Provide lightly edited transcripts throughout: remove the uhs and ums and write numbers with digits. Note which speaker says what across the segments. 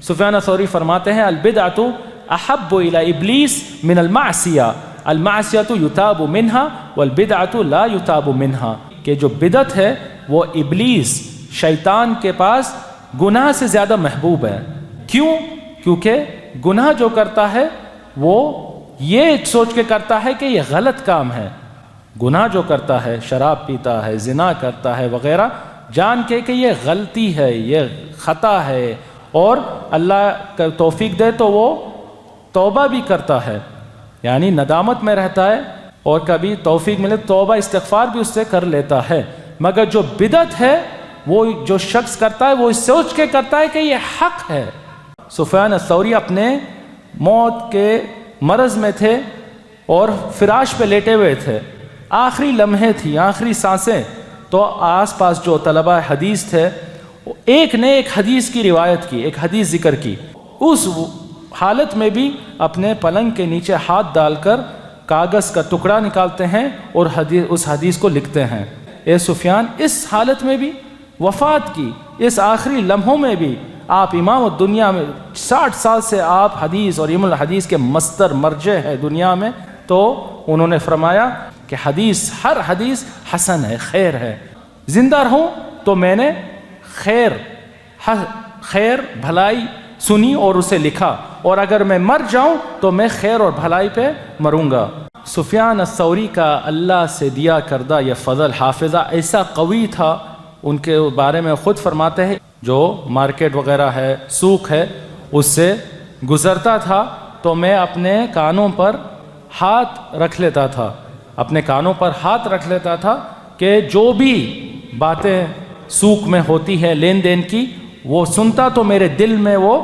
Speaker 1: سفیان ثوری فرماتے ہیں البدعۃ احب الی ابلیس من المعصیہ، المعصیۃ یتاب منہا والبدعۃ لا یتاب منہا، کہ جو بدعت ہے وہ ابلیس شیطان کے پاس گناہ سے زیادہ محبوب ہے۔ کیوں؟ کیونکہ گناہ جو کرتا ہے وہ یہ سوچ کے کرتا ہے کہ یہ غلط کام ہے، گناہ جو کرتا ہے، شراب پیتا ہے، زنا کرتا ہے وغیرہ، جان کے کہ یہ غلطی ہے، یہ خطا ہے، اور اللہ کا توفیق دے تو وہ توبہ بھی کرتا ہے، یعنی ندامت میں رہتا ہے، اور کبھی توفیق ملے توبہ استغفار بھی اس سے کر لیتا ہے۔ مگر جو بدعت ہے وہ جو شخص کرتا ہے وہ سوچ کے کرتا ہے کہ یہ حق ہے۔ سفیان الثوری اپنے موت کے مرض میں تھے اور فراش پہ لیٹے ہوئے تھے، آخری لمحے تھی، آخری سانسیں، تو آس پاس جو طلبہ حدیث تھے ایک نے ایک حدیث کی روایت کی، ایک حدیث ذکر کی، اس حالت میں بھی اپنے پلنگ کے نیچے ہاتھ ڈال کر کاغذ کا ٹکڑا نکالتے ہیں اور اس حدیث کو لکھتے ہیں۔ اے سفیان، اس حالت میں بھی، وفات کی اس آخری لمحوں میں بھی آپ امام الدنیا میں 60 سال سے آپ حدیث اور علم الحدیث کے مصدر مرجع ہے دنیا میں، تو انہوں نے فرمایا کہ حدیث، ہر حدیث حسن ہے، خیر ہے، زندہ رہوں تو میں نے خیر بھلائی سنی اور اسے لکھا، اور اگر میں مر جاؤں تو میں خیر اور بھلائی پہ مروں گا۔ سفیان الثوری کا اللہ سے دیا کردہ یہ فضل، حافظہ ایسا قوی تھا، ان کے بارے میں خود فرماتے ہیں جو مارکیٹ وغیرہ ہے، سوق ہے، اس سے گزرتا تھا تو میں اپنے کانوں پر ہاتھ رکھ لیتا تھا، اپنے کانوں پر ہاتھ رکھ لیتا تھا کہ جو بھی باتیں سوق میں ہوتی ہے لین دین کی وہ سنتا تو میرے دل میں وہ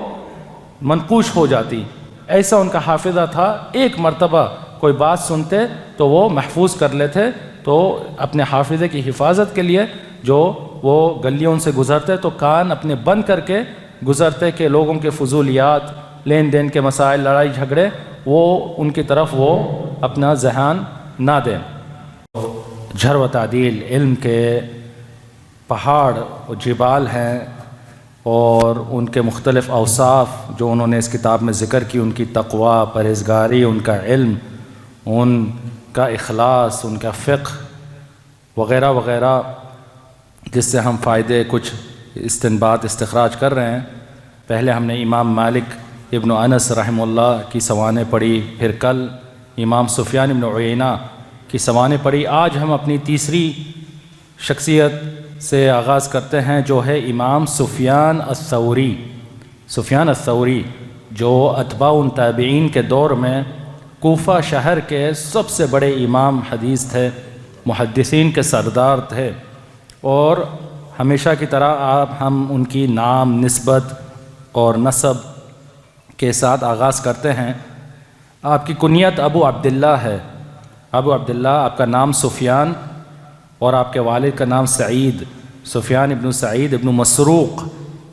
Speaker 1: منقوش ہو جاتی، ایسا ان کا حافظہ تھا۔ ایک مرتبہ کوئی بات سنتے تو وہ محفوظ کر لیتے، تو اپنے حافظے کی حفاظت کے لیے جو وہ گلیوں سے گزرتے تو کان اپنے بند کر کے گزرتے کہ لوگوں کے فضولیات، لین دین کے مسائل، لڑائی جھگڑے، وہ ان کی طرف وہ اپنا ذہن نہ دیں۔ جھر و تعدیل علم کے پہاڑ و جبال ہیں، اور ان کے مختلف اوصاف جو انہوں نے اس کتاب میں ذکر کی، ان کی تقوی، پرہیزگاری، ان کا علم، ان کا اخلاص، ان کا فقہ وغیرہ وغیرہ، جس سے ہم فائدے کچھ استنباط استخراج کر رہے ہیں۔ پہلے ہم نے امام مالک ابن انس رحمہ اللہ کی سوانح پڑھی، پھر کل امام سفیان ابن عیینہ کی سوانح پڑھی۔ آج ہم اپنی تیسری شخصیت سے آغاز کرتے ہیں جو ہے امام سفیان الثوری۔ سفیان الثوری جو اتباع تابعین کے دور میں کوفہ شہر کے سب سے بڑے امام حدیث تھے، محدثین کے سردار تھے، اور ہمیشہ کی طرح ہم ان کی نام، نسبت اور نسب کے ساتھ آغاز کرتے ہیں۔ آپ کی کنیت ابو عبداللہ ہے، ابو عبداللہ، آپ کا نام سفیان اور آپ کے والد کا نام سعید، سفیان ابن سعید ابن مسروق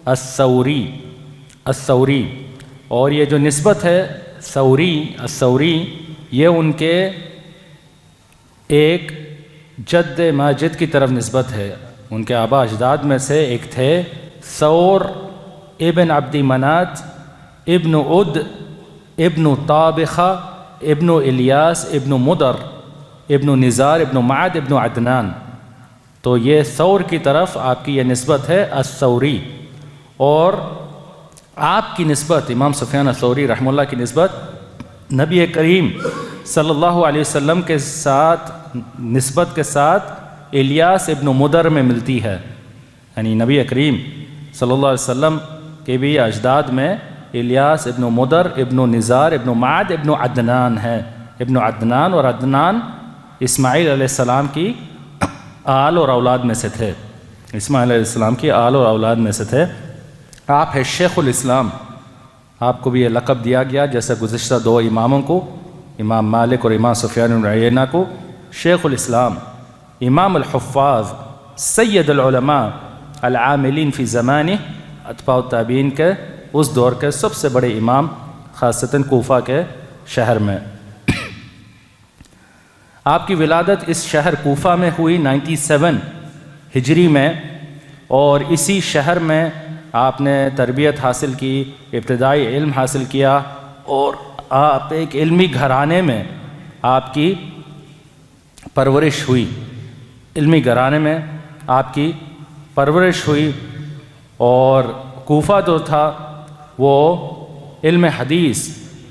Speaker 1: الثوری، اور یہ جو نسبت ہے الثوری، یہ ان کے ایک جد ماجد کی طرف نسبت ہے۔ ان کے آبا اجداد میں سے ایک تھے ثور ابن عبد منات ابن عد ابن طابخہ ابن الیاس ابن مدر ابن نزار ابن معد ابن عدنان، تو یہ ثور کی طرف آپ کی یہ نسبت ہے الثوری، اور آپ کی نسبت امام سفیان الثوری رحمہ اللہ کی نسبت نبی کریم صلی اللہ علیہ وسلم کے ساتھ نسبت کے ساتھ الیاس ابن مدر میں ملتی ہے، یعنی نبی کریم صلی اللہ علیہ وسلم کے بھی اجداد میں الیاس ابن مدر ابن نزار ابن معد ابن عدنان ہے، ابن عدنان، اور عدنان اسماعیل علیہ السلام کی آل اور اولاد میں سے تھے، اسماعیل علیہ السلام کی آل اور اولاد میں سے تھے۔ آپ ہے شیخ الاسلام، آپ کو بھی یہ لقب دیا گیا جیسے گزشتہ دو اماموں کو، امام مالک اور امام سفیان بن عیینہ کو، شیخ الاسلام، امام الحفاظ، سید العلماء العاملین فی زمانہ، اتباع التابعین کے اس دور کے سب سے بڑے امام، خاصتاً کوفہ کے شہر میں۔ آپ کی ولادت اس شہر کوفہ میں ہوئی 97 ہجری میں، اور اسی شہر میں آپ نے تربیت حاصل کی، ابتدائی علم حاصل کیا، اور آپ ایک علمی گھرانے میں آپ کی پرورش ہوئی، علمی گھرانے میں آپ کی پرورش ہوئی، اور کوفہ جو تھا وہ علم حدیث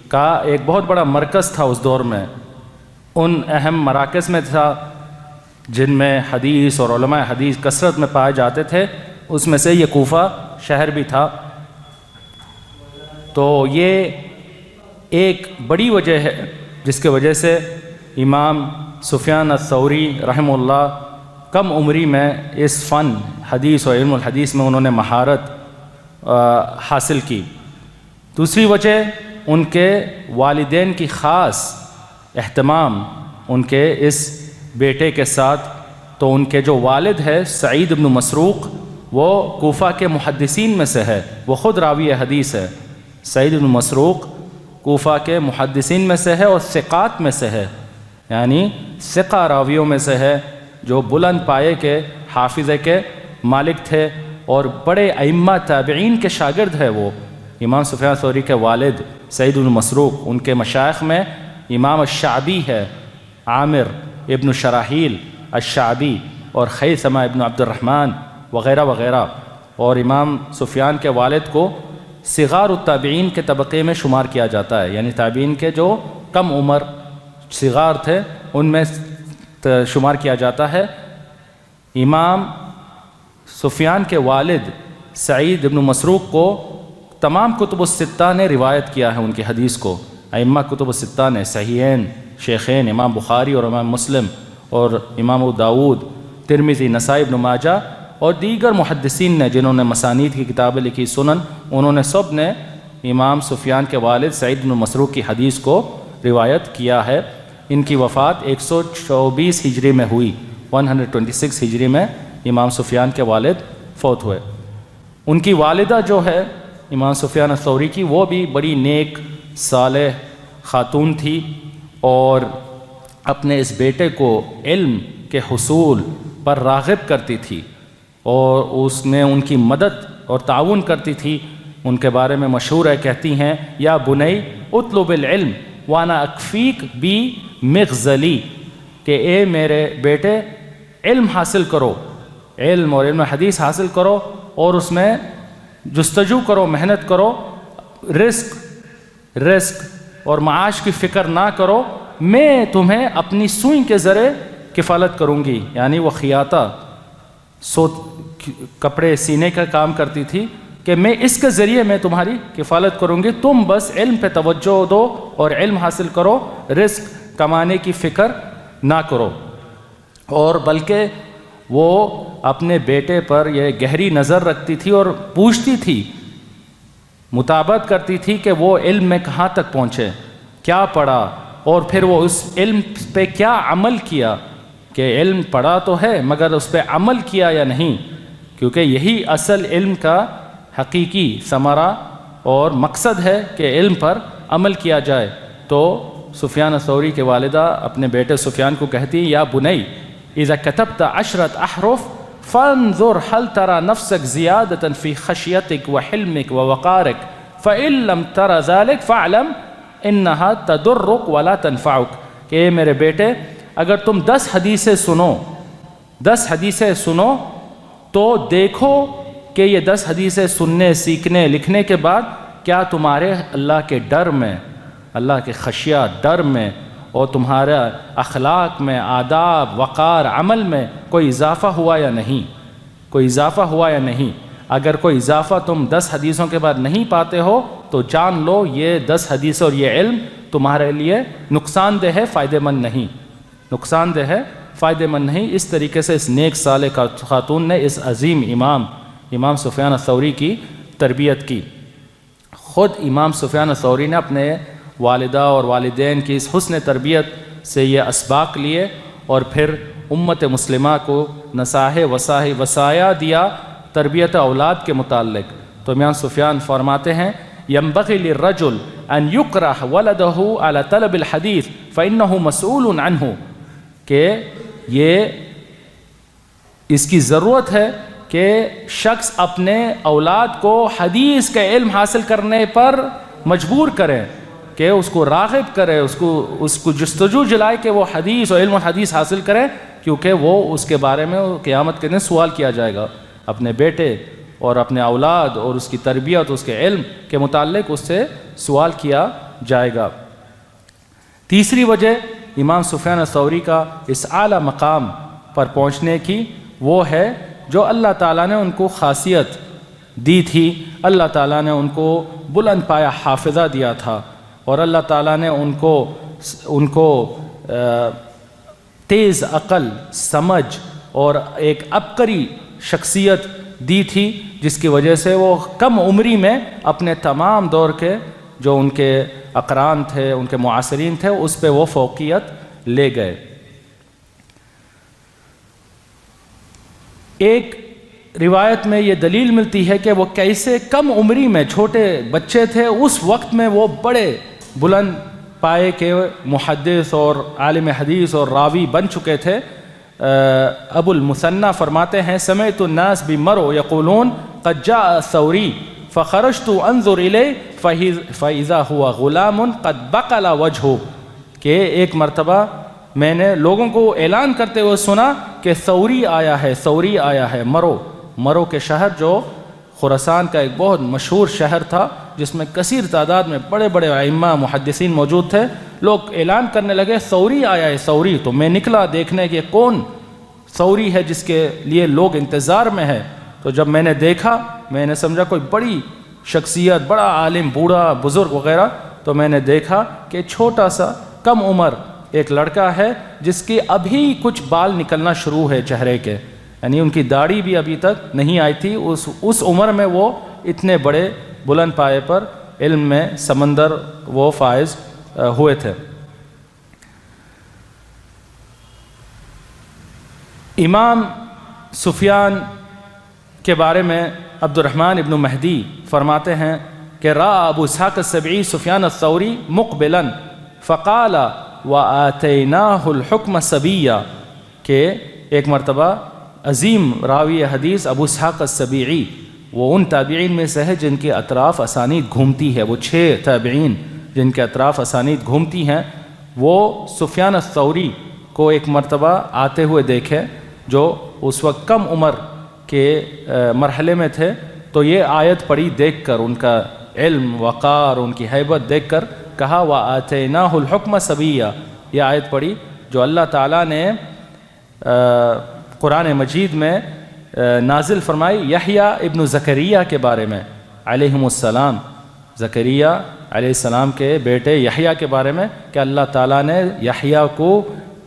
Speaker 1: کا ایک بہت بڑا مرکز تھا اس دور میں، ان اہم مراکز میں تھا جن میں حدیث اور علماء حدیث کثرت میں پائے جاتے تھے، اس میں سے یہ کوفہ شہر بھی تھا۔ تو یہ ایک بڑی وجہ ہے جس کی وجہ سے امام سفیان الثوری رحمہ اللہ کم عمری میں اس فن حدیث اور علم الحدیث میں انہوں نے مہارت حاصل کی۔ دوسری وجہ ان کے والدین کی خاص اہتمام ان کے اس بیٹے کے ساتھ۔ تو ان کے جو والد ہے سعید بن مسروق، وہ کوفہ کے محدثین میں سے ہے، وہ خود راوی حدیث ہے۔ سعید بن مسروق کوفہ کے محدثین میں سے ہے اور ثقات میں سے ہے، یعنی ثقہ راویوں میں سے ہے، جو بلند پائے کے حافظے کے مالک تھے اور بڑے ائمہ تابعین کے شاگرد ہے وہ۔ امام سفیان ثوری کے والد سعید بن مسروق، ان کے مشائخ میں امام الشعبی ہے، عامر ابن شراحیل الشعبی، اور خیثمہ ابن عبد الرحمن وغیرہ وغیرہ۔ اور امام سفیان کے والد کو صغار التابعین کے طبقے میں شمار کیا جاتا ہے، یعنی تابعین کے جو کم عمر صغار تھے ان میں شمار کیا جاتا ہے۔ امام سفیان کے والد سعید بن مسروق کو تمام کتب الستہ نے روایت کیا ہے ان کی حدیث کو، ائمہ کتب الستہ نے، صحیحین شیخین امام بخاری اور امام مسلم اور امام ابو داود، ترمذی، نسائی، ابن ماجہ اور دیگر محدثین نے جنہوں نے مسانید کی کتابیں لکھی، سنن، انہوں نے سب نے امام سفیان کے والد سعید بن مسروق کی حدیث کو روایت کیا ہے۔ ان کی وفات 124 ہجری میں ہوئی، 126 ہجری میں امام سفیان کے والد فوت ہوئے۔ ان کی والدہ جو ہے امام سفیان الثوری کی، وہ بھی بڑی نیک صالح خاتون تھی اور اپنے اس بیٹے کو علم کے حصول پر راغب کرتی تھی اور اس میں ان کی مدد اور تعاون کرتی تھی۔ ان کے بارے میں مشہور ہے، کہتی ہیں یا بنی اطلب العلم وانا اکفیک بی مغزلی، کہ اے میرے بیٹے علم حاصل کرو، علم اور علم حدیث حاصل کرو اور اس میں جستجو کرو، محنت کرو، رزق اور معاش کی فکر نہ کرو، میں تمہیں اپنی سوئی کے ذریعے کفالت کروں گی۔ یعنی وہ خیاطہ کپڑے سینے کا کام کرتی تھی کہ میں اس کے ذریعے میں تمہاری کفالت کروں گی، تم بس علم پہ توجہ دو اور علم حاصل کرو، رزق کمانے کی فکر نہ کرو۔ اور بلکہ وہ اپنے بیٹے پر یہ گہری نظر رکھتی تھی اور پوچھتی تھی، مطابقت کرتی تھی کہ وہ علم میں کہاں تک پہنچے، کیا پڑھا، اور پھر وہ اس علم پہ کیا عمل کیا، کہ علم پڑھا تو ہے مگر اس پہ عمل کیا یا نہیں، کیونکہ یہی اصل علم کا حقیقی ثمرہ اور مقصد ہے کہ علم پر عمل کیا جائے۔ تو سفیان الثوری کے والدہ اپنے بیٹے سفیان کو کہتی یا بنی اذا كتبت 10 احرف فانظر هل ترى نفسك زيادة في خشيتك وحلمك ووقارك فإن لم ترى ذلك فاعلم انها تضرك ولا تنفعك، کہ اے میرے بیٹے اگر تم 10 حدیثیں سنو تو دیکھو کہ یہ 10 حدیثیں سننے، سیکھنے، لکھنے کے بعد کیا تمہارے اللہ کے ڈر میں، اللہ کے خشیہ ڈر میں اور تمہارا اخلاق میں، آداب، وقار، عمل میں کوئی اضافہ ہوا یا نہیں، کوئی اضافہ ہوا یا نہیں۔ اگر کوئی اضافہ تم 10 حدیثوں کے بعد نہیں پاتے ہو تو جان لو یہ 10 حدیث اور یہ علم تمہارے لیے نقصان دہ ہے، فائدہ مند نہیں، نقصان دہ ہے، فائدہ مند نہیں۔ اس طریقے سے اس نیک صالح خاتون نے اس عظیم امام سفیان الثوری کی تربیت کی۔ خود امام سفیان الثوری نے اپنے والدہ اور والدین کی اس حسن تربیت سے یہ اسباق لیے اور پھر امت مسلمہ کو نصائح وصایا دیا تربیت اولاد کے متعلق۔ تو امام سفیان فرماتے ہیں ينبغي للرجل ان يكره ولده على طلب الحديث فانه مسؤول عنه، کہ یہ اس کی ضرورت ہے کہ کہ شخص اپنے اولاد کو حدیث کا علم حاصل کرنے پر مجبور کرے، کہ اس کو راغب کرے، اس کو جستجو جلائے کہ وہ حدیث اور علم الحدیث حاصل کرے، کیونکہ وہ اس کے بارے میں قیامت کے دن سوال کیا جائے گا۔ اپنے بیٹے اور اپنے اولاد اور اس کی تربیت، اس کے علم کے متعلق اس سے سوال کیا جائے گا۔ تیسری وجہ امام سفیان الثوری کا اس اعلیٰ مقام پر پہنچنے کی وہ ہے جو اللہ تعالیٰ نے ان کو خاصیت دی تھی، اللہ تعالیٰ نے ان کو بلند پایا حافظہ دیا تھا، اور اللہ تعالیٰ نے ان کو تیز عقل، سمجھ اور ایک عبقری شخصیت دی تھی، جس کی وجہ سے وہ کم عمری میں اپنے تمام دور کے جو ان کے اقران تھے، ان کے معاصرین تھے، اس پہ وہ فوقیت لے گئے۔ ایک روایت میں یہ دلیل ملتی ہے کہ وہ کیسے کم عمری میں، چھوٹے بچے تھے اس وقت میں، وہ بڑے بلند پائے کے محدث اور عالم حدیث اور راوی بن چکے تھے۔ ابو المثنى فرماتے ہیں سمعت الناس بمرو یقولون قد جاء الثوری فخرجت انظر الیہ فاذا هو غلام قد بقل وجهه، کہ ایک مرتبہ میں نے لوگوں کو اعلان کرتے ہوئے سنا کہ ثوری آیا ہے، ثوری آیا ہے۔ مرو کے شہر جو خراسان کا ایک بہت مشہور شہر تھا، جس میں کثیر تعداد میں بڑے بڑے ائمہ محدثین موجود تھے، لوگ اعلان کرنے لگے ثوری آیا ہے، ثوری۔ تو میں نکلا دیکھنے کہ کون ثوری ہے جس کے لیے لوگ انتظار میں ہے۔ تو جب میں نے دیکھا، میں نے سمجھا کوئی بڑی شخصیت، بڑا عالم، بوڑھا، بزرگ وغیرہ، تو میں نے دیکھا کہ چھوٹا سا کم عمر ایک لڑکا ہے جس کی ابھی کچھ بال نکلنا شروع ہے چہرے کے، یعنی ان کی داڑھی بھی ابھی تک نہیں آئی تھی۔ اس عمر میں وہ اتنے بڑے بلند پائے پر علم میں سمندر وہ فائز ہوئے تھے۔ امام سفیان کے بارے میں عبد الرحمن ابن مہدی فرماتے ہیں کہ رأى ابو اسحاق السبعی سفیان الثوری مقبلا فقال وآتیناہ الحکم صبیا، کہ ایک مرتبہ عظیم راوی حدیث ابو اسحاق السبیعی، وہ ان تابعین میں سے ہے جن کے اطراف اسانید گھومتی ہے، وہ 6 تابعین جن کے اطراف اسانید گھومتی ہیں، وہ سفیان الثوری کو ایک مرتبہ آتے ہوئے دیکھے، جو اس وقت کم عمر کے مرحلے میں تھے۔ تو یہ آیت پڑھی دیکھ کر، ان کا علم، وقار، ان کی ہیبت دیکھ کر کہا وَآتَيْنَاهُ الْحُكْمَ صَبِيًّا، یہ آیت پڑھی جو اللہ تعالیٰ نے قرآن مجید میں نازل فرمائی یحییٰ ابن زکریا کے بارے میں علیہم السلام، زکریا علیہ السلام کے بیٹے یحییٰ کے بارے میں، کہ اللہ تعالیٰ نے یحییٰ کو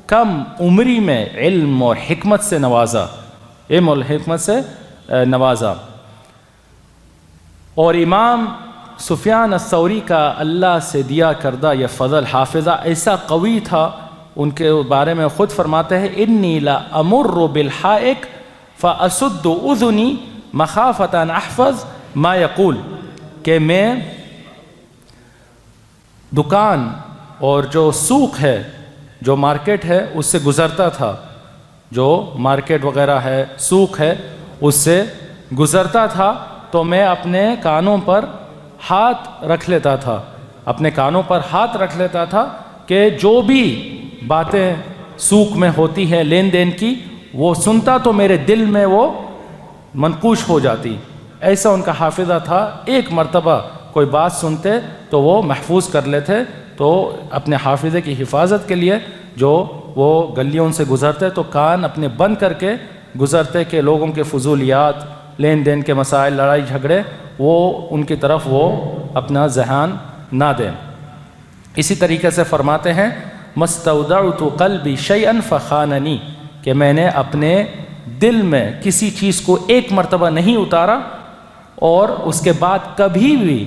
Speaker 1: کم عمری میں علم اور حکمت سے نوازا، علم اور حکمت سے نوازا۔ اور امام سفیان الثوری کا اللہ سے دیا کردہ یہ فضل، حافظہ ایسا قوی تھا، ان کے بارے میں خود فرماتے ہیں انی لا امر بالحائق فاسد اذنی مخافۃ ان احفظ ما یقول، کہ میں دکان اور جو سوق ہے، جو مارکیٹ ہے، اس سے گزرتا تھا، جو مارکیٹ وغیرہ ہے، سوق ہے، اس سے گزرتا تھا تو میں اپنے کانوں پر ہاتھ رکھ لیتا تھا، اپنے کانوں پر ہاتھ رکھ لیتا تھا کہ جو بھی باتیں سوق میں ہوتی ہے لین دین کی، وہ سنتا تو میرے دل میں وہ منقوش ہو جاتی۔ ایسا ان کا حافظہ تھا، ایک مرتبہ کوئی بات سنتے تو وہ محفوظ کر لیتے۔ تو اپنے حافظے کی حفاظت کے لیے جو وہ گلیوں سے گزرتے تو کان اپنے بند کر کے گزرتے کہ لوگوں کے فضولیات، لین دین کے مسائل، لڑائی جھگڑے، وہ ان کی طرف وہ اپنا ذہن نہ دیں۔ اسی طریقے سے فرماتے ہیں مستودعت قلبی شیئا فخاننی، کہ میں نے اپنے دل میں کسی چیز کو ایک مرتبہ نہیں اتارا اور اس کے بعد کبھی بھی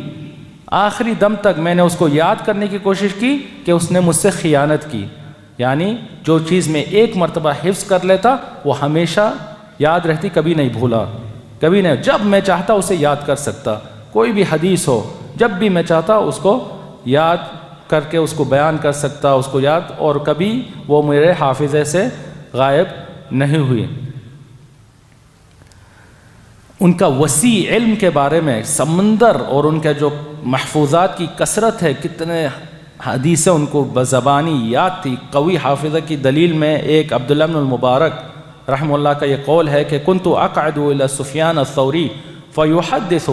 Speaker 1: آخری دم تک میں نے اس کو یاد کرنے کی کوشش کی کہ اس نے مجھ سے خیانت کی۔ یعنی جو چیز میں ایک مرتبہ حفظ کر لیتا وہ ہمیشہ یاد رہتی، کبھی نہیں بھولا، کبھی نہیں، جب میں چاہتا اسے یاد کر سکتا، کوئی بھی حدیث ہو، جب بھی میں چاہتا اس کو یاد کر کے اس کو بیان کر سکتا، اس کو یاد، اور کبھی وہ میرے حافظے سے غائب نہیں ہوئی۔ ان کا وسیع علم کے بارے میں سمندر اور ان کے جو محفوظات کی کثرت ہے، کتنے حدیثیں ان کو بزبانی یاد تھی، قوی حافظہ کی دلیل میں ایک عبداللہ بن المبارک رحمہ اللہ کا یہ قول ہے کہ كنت اقعد الى سفیان الثوری فيحدث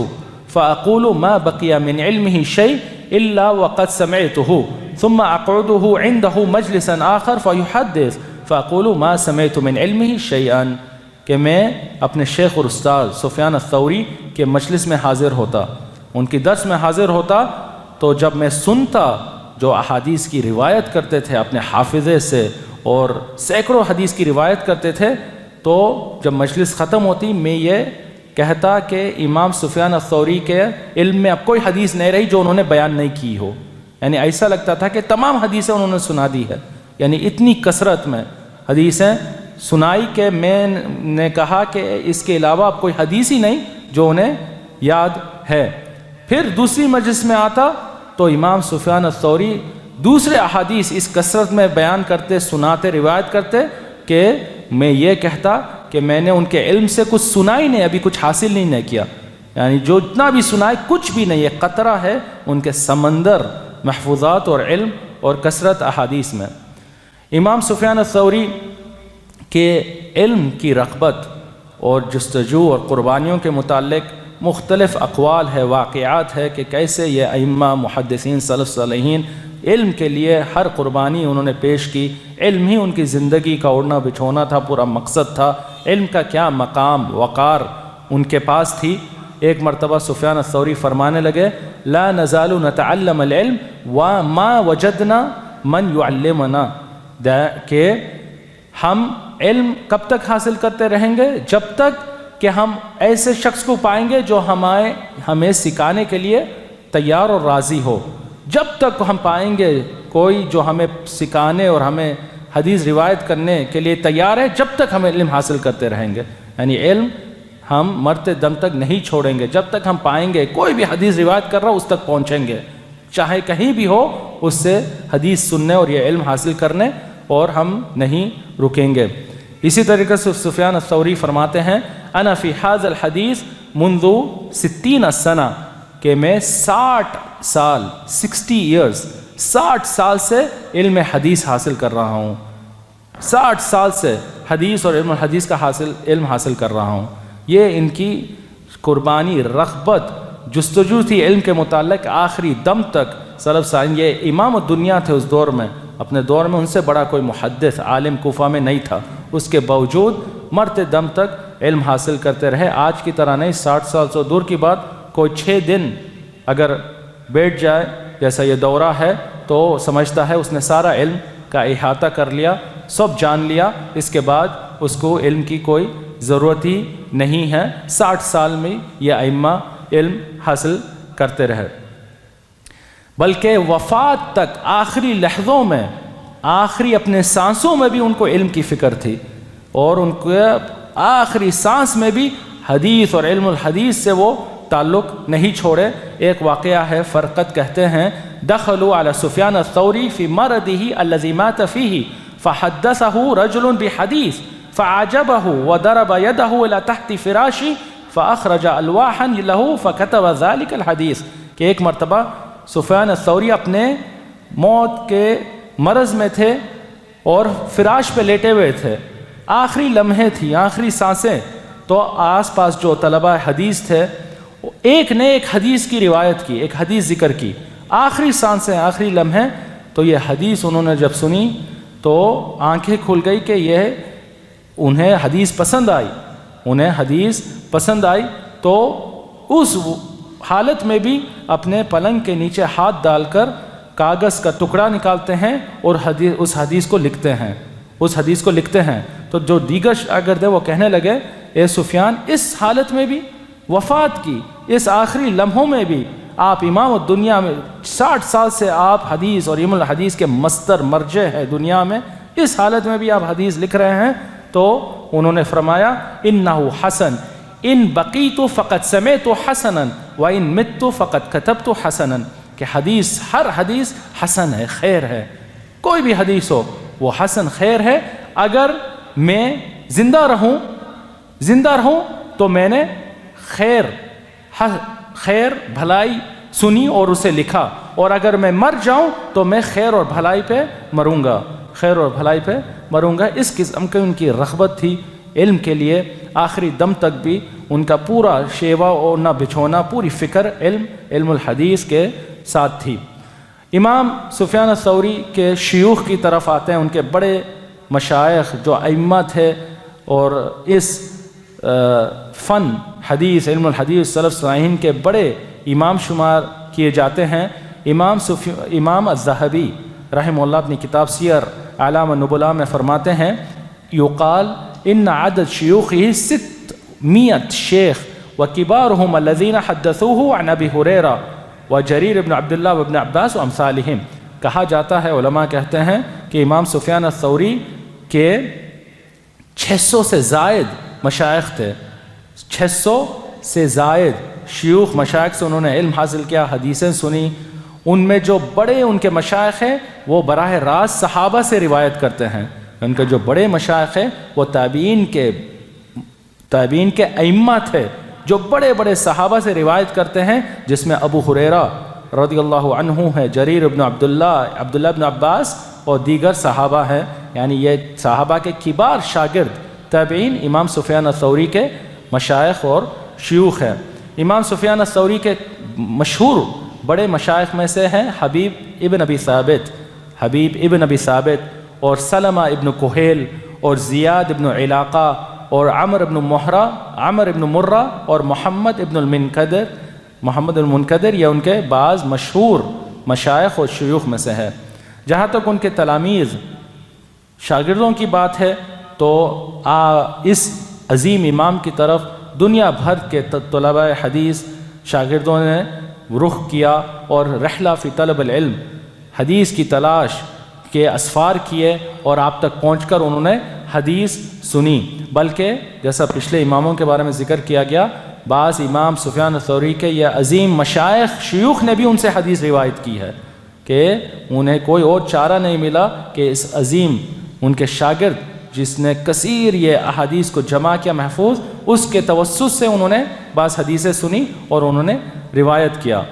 Speaker 1: فاقول ما بقي من علمه شيء الا وقد سمعته ثم اقعده عنده مجلسا آخر فيحدث فاقول ما سمعت من علمه شيئا، کہ میں اپنے شیخ اور استاد سفیان الثوری کے مجلس میں حاضر ہوتا، ان کی درس میں حاضر ہوتا، تو جب میں سنتا جو احادیث کی روایت کرتے تھے اپنے حافظے سے اور سینکڑوں حدیث کی روایت کرتے تھے، تو جب مجلس ختم ہوتی میں یہ کہتا کہ امام سفیان الثوری کے علم میں اب کوئی حدیث نہیں رہی جو انہوں نے بیان نہیں کی ہو، یعنی ایسا لگتا تھا کہ تمام حدیثیں انہوں نے سنا دی ہے، یعنی اتنی کثرت میں حدیثیں سنائی کہ میں نے کہا کہ اس کے علاوہ اب کوئی حدیث ہی نہیں جو انہیں یاد ہے۔ پھر دوسری مجلس میں آتا تو امام سفیان الثوری دوسرے احادیث اس کثرت میں بیان کرتے، سناتے، روایت کرتے کہ میں یہ کہتا کہ میں نے ان کے علم سے کچھ سنا ہی نہیں، ابھی کچھ حاصل نہیں کیا، یعنی جو اتنا بھی سنا ہے کچھ بھی نہیں، یہ قطرہ ہے ان کے سمندر محفوظات اور علم اور کثرت احادیث میں۔ امام سفیان الثوری کے علم کی رغبت اور جستجو اور قربانیوں کے متعلق مختلف اقوال ہے، واقعات ہے کہ کیسے یہ ائمہ محدثین سلف صالحین علم کے لیے ہر قربانی انہوں نے پیش کی، علم ہی ان کی زندگی کا اڑنا بچھونا تھا، پورا مقصد تھا، علم کا کیا مقام وقار ان کے پاس تھی۔ ایک مرتبہ سفیان الثوری فرمانے لگے لا نزال نتعلم العلم وما وجدنا من يعلمنا، کہ ہم علم کب تک حاصل کرتے رہیں گے؟ جب تک کہ ہم ایسے شخص کو پائیں گے جو ہمیں سکھانے کے لیے تیار اور راضی ہو۔ جب تک ہم پائیں گے کوئی جو ہمیں سکھانے اور ہمیں حدیث روایت کرنے کے لیے تیار ہے، جب تک ہم علم حاصل کرتے رہیں گے، یعنی علم ہم مرتے دم تک نہیں چھوڑیں گے، جب تک ہم پائیں گے کوئی بھی حدیث روایت کر رہا اس تک پہنچیں گے، چاہے کہیں بھی ہو، اس سے حدیث سننے اور یہ علم حاصل کرنے، اور ہم نہیں رکیں گے۔ اسی طریقے سے سفیان الثوری فرماتے ہیں انا فی هذا الحدیث منذ 60 سنہ، کہ میں 60 سال سے علم حدیث حاصل کر رہا ہوں، 60 سال سے حدیث اور علم الحدیث کا علم حاصل کر رہا ہوں۔ یہ ان کی قربانی، رغبت، جستجو تھی علم کے متعلق آخری دم تک۔ سلف صالحین یہ امام الدنیا تھے اس دور میں، اپنے دور میں ان سے بڑا کوئی محدث عالم کوفہ میں نہیں تھا، اس کے باوجود مرتے دم تک علم حاصل کرتے رہے۔ آج کی طرح نہیں، 60 سال سے دور کی بات، کوئی 6 دن اگر بیٹھ جائے جیسا یہ دورہ ہے تو سمجھتا ہے اس نے سارا علم کا احاطہ کر لیا، سب جان لیا، اس کے بعد اس کو علم کی کوئی ضرورت ہی نہیں ہے۔ 60 سال میں یہ ائمہ علم حاصل کرتے رہے، بلکہ وفات تک آخری لحظوں میں، آخری اپنے سانسوں میں بھی ان کو علم کی فکر تھی، اور ان کے آخری سانس میں بھی حدیث اور علم الحدیث سے وہ تعلق نہیں چھوڑے۔ ایک واقعہ ہے، فرقت کہتے ہیں دخلوا على سفیان الثوری فی مرضه الذی مات فیہ فحدثه رجل بحدیث فعجبه وضرب يده الى تحت فراشه فاخرج الواحا له فكتب ذلك الحدیث، کہ ایک مرتبہ سفیان الثوری اپنے موت کے مرض میں تھے اور فراش پہ لیٹے ہوئے تھے، آخری لمحے تھی، آخری سانسیں، تو آس پاس جو طلبہ حدیث تھے ایک نے ایک حدیث کی روایت کی، ایک حدیث ذکر کی، آخری سانسیں، آخری لمحے، تو یہ حدیث انہوں نے جب سنی تو آنکھیں کھل گئی کہ یہ انہیں حدیث پسند آئی، انہیں حدیث پسند آئی، تو اس حالت میں بھی اپنے پلنگ کے نیچے ہاتھ ڈال کر کاغذ کا ٹکڑا نکالتے ہیں اور اس حدیث کو لکھتے ہیں، تو جو دیگر شاگرد ہیں وہ کہنے لگے اے سفیان، اس حالت میں بھی، وفات کی اس آخری لمحوں میں بھی آپ امام الدنیا میں 60 سال سے آپ حدیث اور علم الحدیث کے مصدر مرجع ہے دنیا میں، اس حالت میں بھی آپ حدیث لکھ رہے ہیں؟ تو انہوں نے فرمایا انہ حسن ان بقیت فقط سمعت حسنا وان مت فقط کتبت حسنا، کہ حدیث، ہر حدیث حسن ہے، خیر ہے، کوئی بھی حدیث ہو وہ حسن خیر ہے، اگر میں زندہ رہوں تو میں نے خیر بھلائی سنی اور اسے لکھا، اور اگر میں مر جاؤں تو میں خیر اور بھلائی پہ مروں گا، خیر اور بھلائی پہ مروں گا۔ اس قسم کی ان کی رغبت تھی علم کے لیے، آخری دم تک بھی ان کا پورا شیوا اور نہ بچھونا، پوری فکر علم الحدیث کے ساتھ تھی۔ امام سفیان الثوری کے شیوخ کی طرف آتے ہیں، ان کے بڑے مشائخ جو ائمہ تھے اور اس فن حدیث علم الحدیث سلف صالحین کے بڑے امام شمار کیے جاتے ہیں۔ امام الذہبی رحمہ اللہ اپنی کتاب سیر اعلام النبلاء میں فرماتے ہیں، یقال ان عدد شیوخہ 600 شیخ وکبارہم الذین حدثوہ عن ابی ہریرہ وجریر بن عبداللہ وابن عباس وامثالہم۔ کہا جاتا ہے، علماء کہتے ہیں کہ امام سفیان الثوری کے 600 سے زائد مشائخ تھے، 600 سے زائد شیوخ مشائخ سے انہوں نے علم حاصل کیا، حدیثیں سنی۔ ان میں جو بڑے ان کے مشائخ ہیں وہ براہ راست صحابہ سے روایت کرتے ہیں، ان کے جو بڑے مشائخ ہیں وہ تابعین کے ائمہ تھے جو بڑے بڑے صحابہ سے روایت کرتے ہیں، جس میں ابو ہریرہ رضی اللہ عنہ ہے، جریر ابن عبداللہ ابن عباس اور دیگر صحابہ ہیں، یعنی یہ صحابہ کے کبار شاگرد تابعین امام سفیان الثوری کے مشائخ اور شیوخ ہیں۔ امام سفیان الثوری کے مشہور بڑے مشائخ میں سے ہیں حبیب ابن ابی ثابت اور سلمہ ابن کہیل اور زیاد ابن علاقہ اور عمر ابن مرہ اور محمد المنکدر، یہ ان کے بعض مشہور مشائخ اور شیوخ میں سے ہے۔ جہاں تک ان کے تلاميذ شاگردوں کی بات ہے تو اس عظیم امام کی طرف دنیا بھر کے طلباء حدیث شاگردوں نے رخ کیا اور رحلہ فی طلب العلم، حدیث کی تلاش کے اسفار کیے اور آپ تک پہنچ کر انہوں نے حدیث سنی۔ بلکہ جیسا پچھلے اماموں کے بارے میں ذکر کیا گیا، بعض امام سفیان الثوری کے یہ عظیم مشائخ شیوخ نے بھی ان سے حدیث روایت کی ہے کہ انہیں کوئی اور چارہ نہیں ملا کہ اس عظیم ان کے شاگرد جس نے کثیر یہ احادیث کو جمع کیا محفوظ، اس کے توسط سے انہوں نے بعض حدیثیں سنی اور انہوں نے روایت کیا۔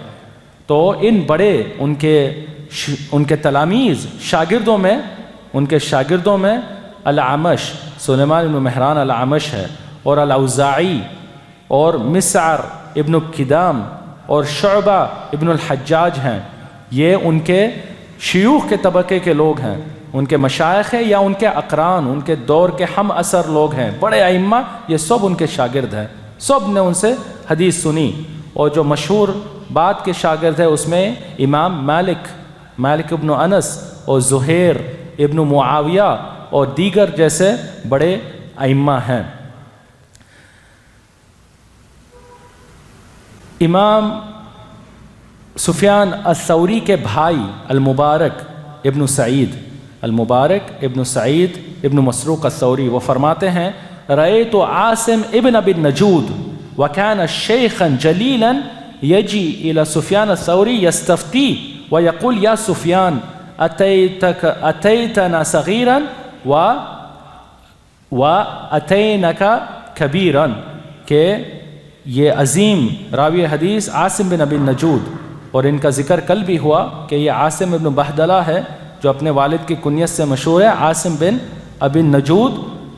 Speaker 1: تو ان بڑے ان کے تلاميذ شاگردوں میں الاعمش سلیمان بن مہران الاعمش ہے، اور الاوزاعی اور مسعر ابن کدام اور شعبہ ابن الحجاج ہیں۔ یہ ان کے شیوخ کے طبقے کے لوگ ہیں، ان کے مشائخ ہیں یا ان کے اقران، ان کے دور کے ہم اثر لوگ ہیں، بڑے ائمہ، یہ سب ان کے شاگرد ہیں، سب نے ان سے حدیث سنی۔ اور جو مشہور بات کے شاگرد ہیں اس میں امام مالک ابن انس اور زہیر ابن معاویہ اور دیگر جیسے بڑے ائمہ ہیں۔ امام سفیان الثوری کے بھائی المبارک ابن سعید ابن مسروق الثوری وہ فرماتے ہیں، رأيت عاصم ابن ابي النجود وكان شيخا جليلا يجي إلى سفيان الثوري يستفتي ويقول يا سفيان أتيتنا صغيرا وأتينك كبيرا، کہ یہ عظیم راوی حدیث عاصم بن ابی النجود، اور ان کا ذکر کل بھی ہوا کہ یہ عاصم ابن بہدلہ ہے جو اپنے والد کی کنیت سے مشہور ہے، عاصم بن ابی النجود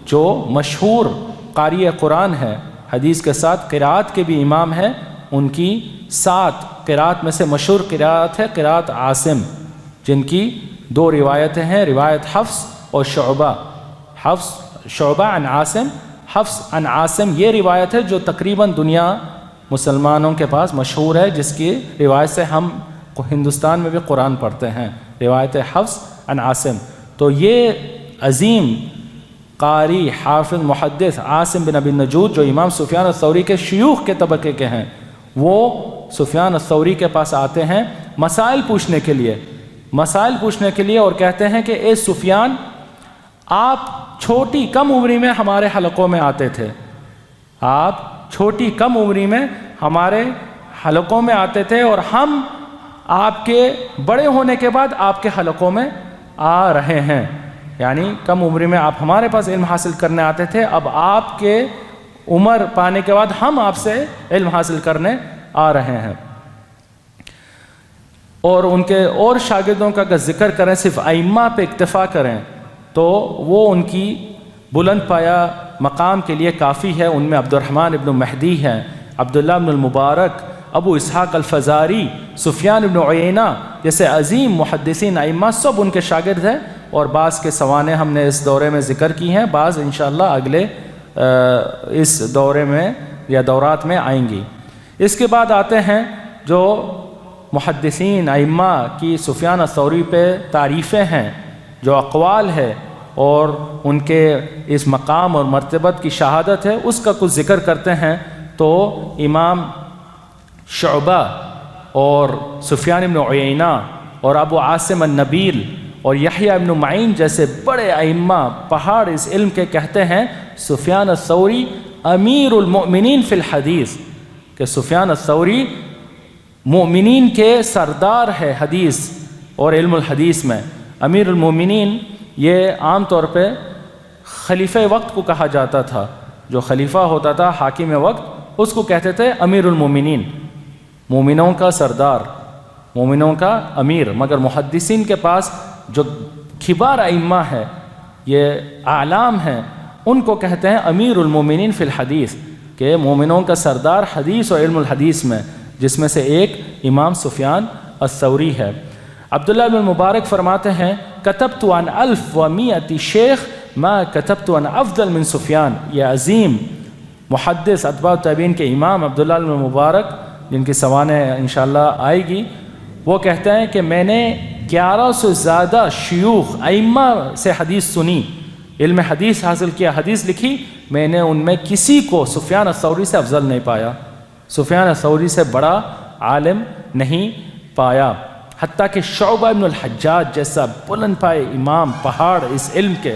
Speaker 1: جو مشہور قاری قرآن ہے، حدیث کے ساتھ قراءت کے بھی امام ہیں۔ ان کی 7 قراءت میں سے مشہور قراءت ہے قراءت عاصم، جن کی 2 روایتیں ہیں، روایت حفص اور شعبہ عن عاصم، حفص عن عاصم، یہ روایت ہے جو تقریباً دنیا مسلمانوں کے پاس مشہور ہے، جس کی روایت سے ہم ہندوستان میں بھی قرآن پڑھتے ہیں، روایت حفص عن عاصم۔ تو یہ عظیم قاری حافظ محدث عاصم بن ابی النجود جو امام سفیان الثوری کے شیوخ کے طبقے کے ہیں، وہ سفیان الثوری کے پاس آتے ہیں مسائل پوچھنے کے لیے اور کہتے ہیں کہ اے سفیان، آپ چھوٹی کم عمری میں ہمارے حلقوں میں آتے تھے، آپ چھوٹی کم عمری میں ہمارے حلقوں میں آتے تھے، اور ہم آپ کے بڑے ہونے کے بعد آپ کے حلقوں میں آ رہے ہیں، یعنی کم عمری میں آپ ہمارے پاس علم حاصل کرنے آتے تھے، اب آپ کے عمر پانے کے بعد ہم آپ سے علم حاصل کرنے آ رہے ہیں۔ اور ان کے اور شاگردوں کا اگر ذکر کریں، صرف ائمہ پہ اکتفا کریں تو وہ ان کی بلند پایا مقام کے لیے کافی ہے۔ ان میں عبد الرحمن ابن مہدی ہیں، عبداللہ ابن المبارک، ابو اسحاق الفزاری، سفیان ابن عیینہ جیسے عظیم محدثین ائمہ سب ان کے شاگرد ہیں، اور بعض کے سوانح ہم نے اس دورے میں ذکر کی ہیں، بعض انشاءاللہ اگلے اس دورے میں یا دورات میں آئیں گی۔ اس کے بعد آتے ہیں جو محدثین ائمہ کی سفیان الثوری پہ تعریفیں ہیں، جو اقوال ہے اور ان کے اس مقام اور مرتبت کی شہادت ہے، اس کا کچھ ذکر کرتے ہیں۔ تو امام شعبہ اور سفیان ابن عیینہ اور ابو عاصم النبیل اور یحییٰ ابن معین جیسے بڑے ائمہ پہاڑ اس علم کے کہتے ہیں سفیان الثوری امیر المؤمنین فی الحدیث، کہ سفیان الثوری مومنین کے سردار ہے حدیث اور علم الحدیث میں۔ امیر المومنین یہ عام طور پہ خلیفہ وقت کو کہا جاتا تھا، جو خلیفہ ہوتا تھا حاکم وقت، اس کو کہتے تھے امیر المومنین، مومنوں کا سردار، مومنوں کا امیر۔ مگر محدثین کے پاس جو کبار ائمہ ہے، یہ اعلام ہیں، ان کو کہتے ہیں امیر المومنین فی الحدیث، کہ مومنوں کا سردار حدیث اور علم الحدیث میں، جس میں سے ایک امام سفیان الثوری ہے۔ عبداللہ بن مبارک فرماتے ہیں کتبت عن 1100 شیخ ما کتبت عن افضل من سفیان۔ یہ عظیم محدث اتباع تابعین کے امام عبداللہ بن مبارک، جن کی سوانح انشاءاللہ آئے گی، وہ کہتے ہیں کہ میں نے 1100 سے زیادہ شیوخ ائمہ سے حدیث سنی، علم حدیث حاصل کیا، حدیث لکھی، میں نے ان میں کسی کو سفیان الثوری سے افضل نہیں پایا، سفیان الثوری سے بڑا عالم نہیں پایا۔ حتیٰ کہ شعبہ ابن الحجاج جیسا بلند پائے امام پہاڑ اس علم کے،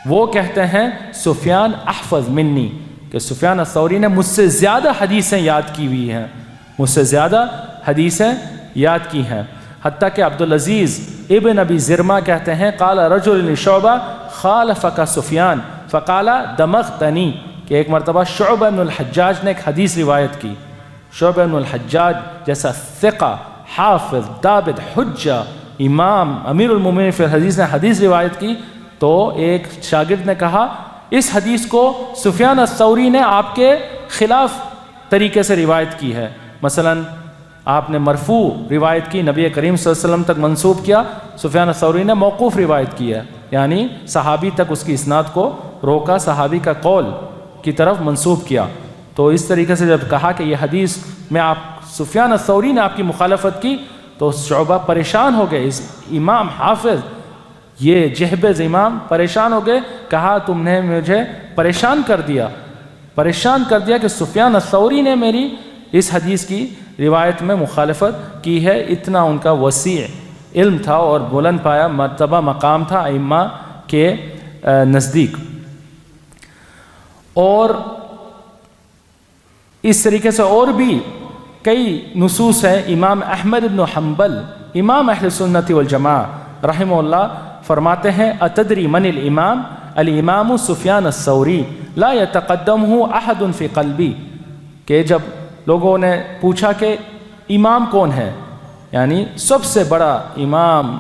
Speaker 1: وہ کہتے ہیں سفیان احفظ منی، کہ سفیان الثوری نے مجھ سے زیادہ حدیثیں یاد کی ہوئی ہیں، مجھ سے زیادہ حدیثیں یاد کی ہیں۔ حتیٰ کہ عبدالعزیز ابن ابی زرمہ کہتے ہیں قال رجل لشعبہ خالفک سفیان فقال دمغتنی، کہ ایک مرتبہ شعبہ ابن الحجاج نے ایک حدیث روایت کی، شعبہ ابن الحجاج جیسا ثقہ حافظ دابد حجہ امام امیر المومنین فی الحدیث نے حدیث روایت کی، تو ایک شاگرد نے کہا اس حدیث کو سفیان الثوری نے آپ کے خلاف طریقے سے روایت کی ہے، مثلا آپ نے مرفوع روایت کی، نبی کریم صلی اللہ علیہ وسلم تک منسوب کیا، سفیان الثوری نے موقوف روایت کی ہے، یعنی صحابی تک اس کی اسناد کو روکا، صحابی کا قول کی طرف منسوب کیا۔ تو اس طریقے سے جب کہا کہ یہ حدیث میں آپ سفیان الثوری نے آپ کی مخالفت کی، تو شعبہ پریشان ہو گئے، اس امام حافظ یہ جہبذ امام پریشان ہو گئے، کہا تم نے مجھے پریشان کر دیا کہ سفیان الثوری نے میری اس حدیث کی روایت میں مخالفت کی ہے۔ اتنا ان کا وسیع علم تھا اور بلند پایا مرتبہ مقام تھا ائمہ کے نزدیک۔ اور اس طریقے سے اور بھی کئی نصوص ہیں۔ امام احمد بن حنبل امام اہل سنت والجماعہ رحمہ اللہ فرماتے ہیں اتدری من الامام؟ الامام سفیان الثوری لا یتقدمہ احد فی قلبی، کہ جب لوگوں نے پوچھا کہ امام کون ہے، یعنی سب سے بڑا امام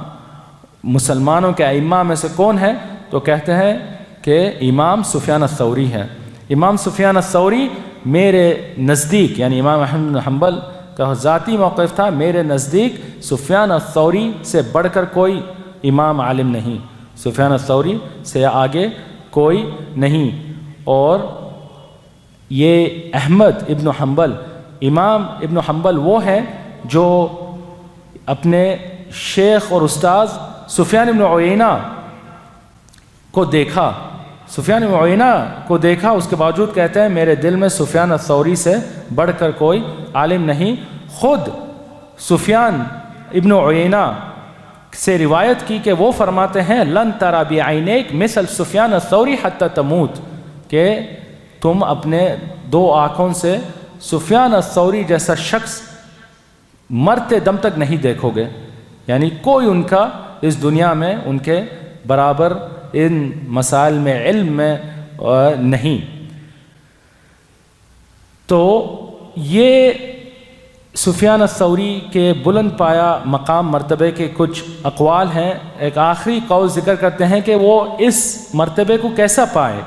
Speaker 1: مسلمانوں کے ائمہ میں سے کون ہے، تو کہتے ہیں کہ امام سفیان الثوری ہے۔ امام سفیان الثوری میرے نزدیک، یعنی امام احمد بن حنبل کا ذاتی موقف تھا، میرے نزدیک سفیان الثوری سے بڑھ کر کوئی امام عالم نہیں، سفیان الثوری سے آگے کوئی نہیں۔ اور یہ احمد ابن حنبل، امام ابن حنبل وہ ہیں جو اپنے شیخ اور استاذ سفیان ابن عیینہ کو دیکھا، سفیان ابن عیینہ کو دیکھا، اس کے باوجود کہتے ہیں میرے دل میں سفیان الثوری سے بڑھ کر کوئی عالم نہیں۔ خود سفیان ابن عیینہ سے روایت کی کہ وہ فرماتے ہیں لن تری بعینیک مثل سفیان الثوری حتی تموت، کہ تم اپنے دو آنکھوں سے سفیان الثوری جیسا شخص مرتے دم تک نہیں دیکھو گے، یعنی کوئی ان کا اس دنیا میں ان کے برابر ان مسائل میں علم میں نہیں۔ تو یہ سفیان الثوری کے بلند پایا مقام مرتبے کے کچھ اقوال ہیں۔ ایک آخری قول ذکر کرتے ہیں کہ وہ اس مرتبے کو کیسا پائے،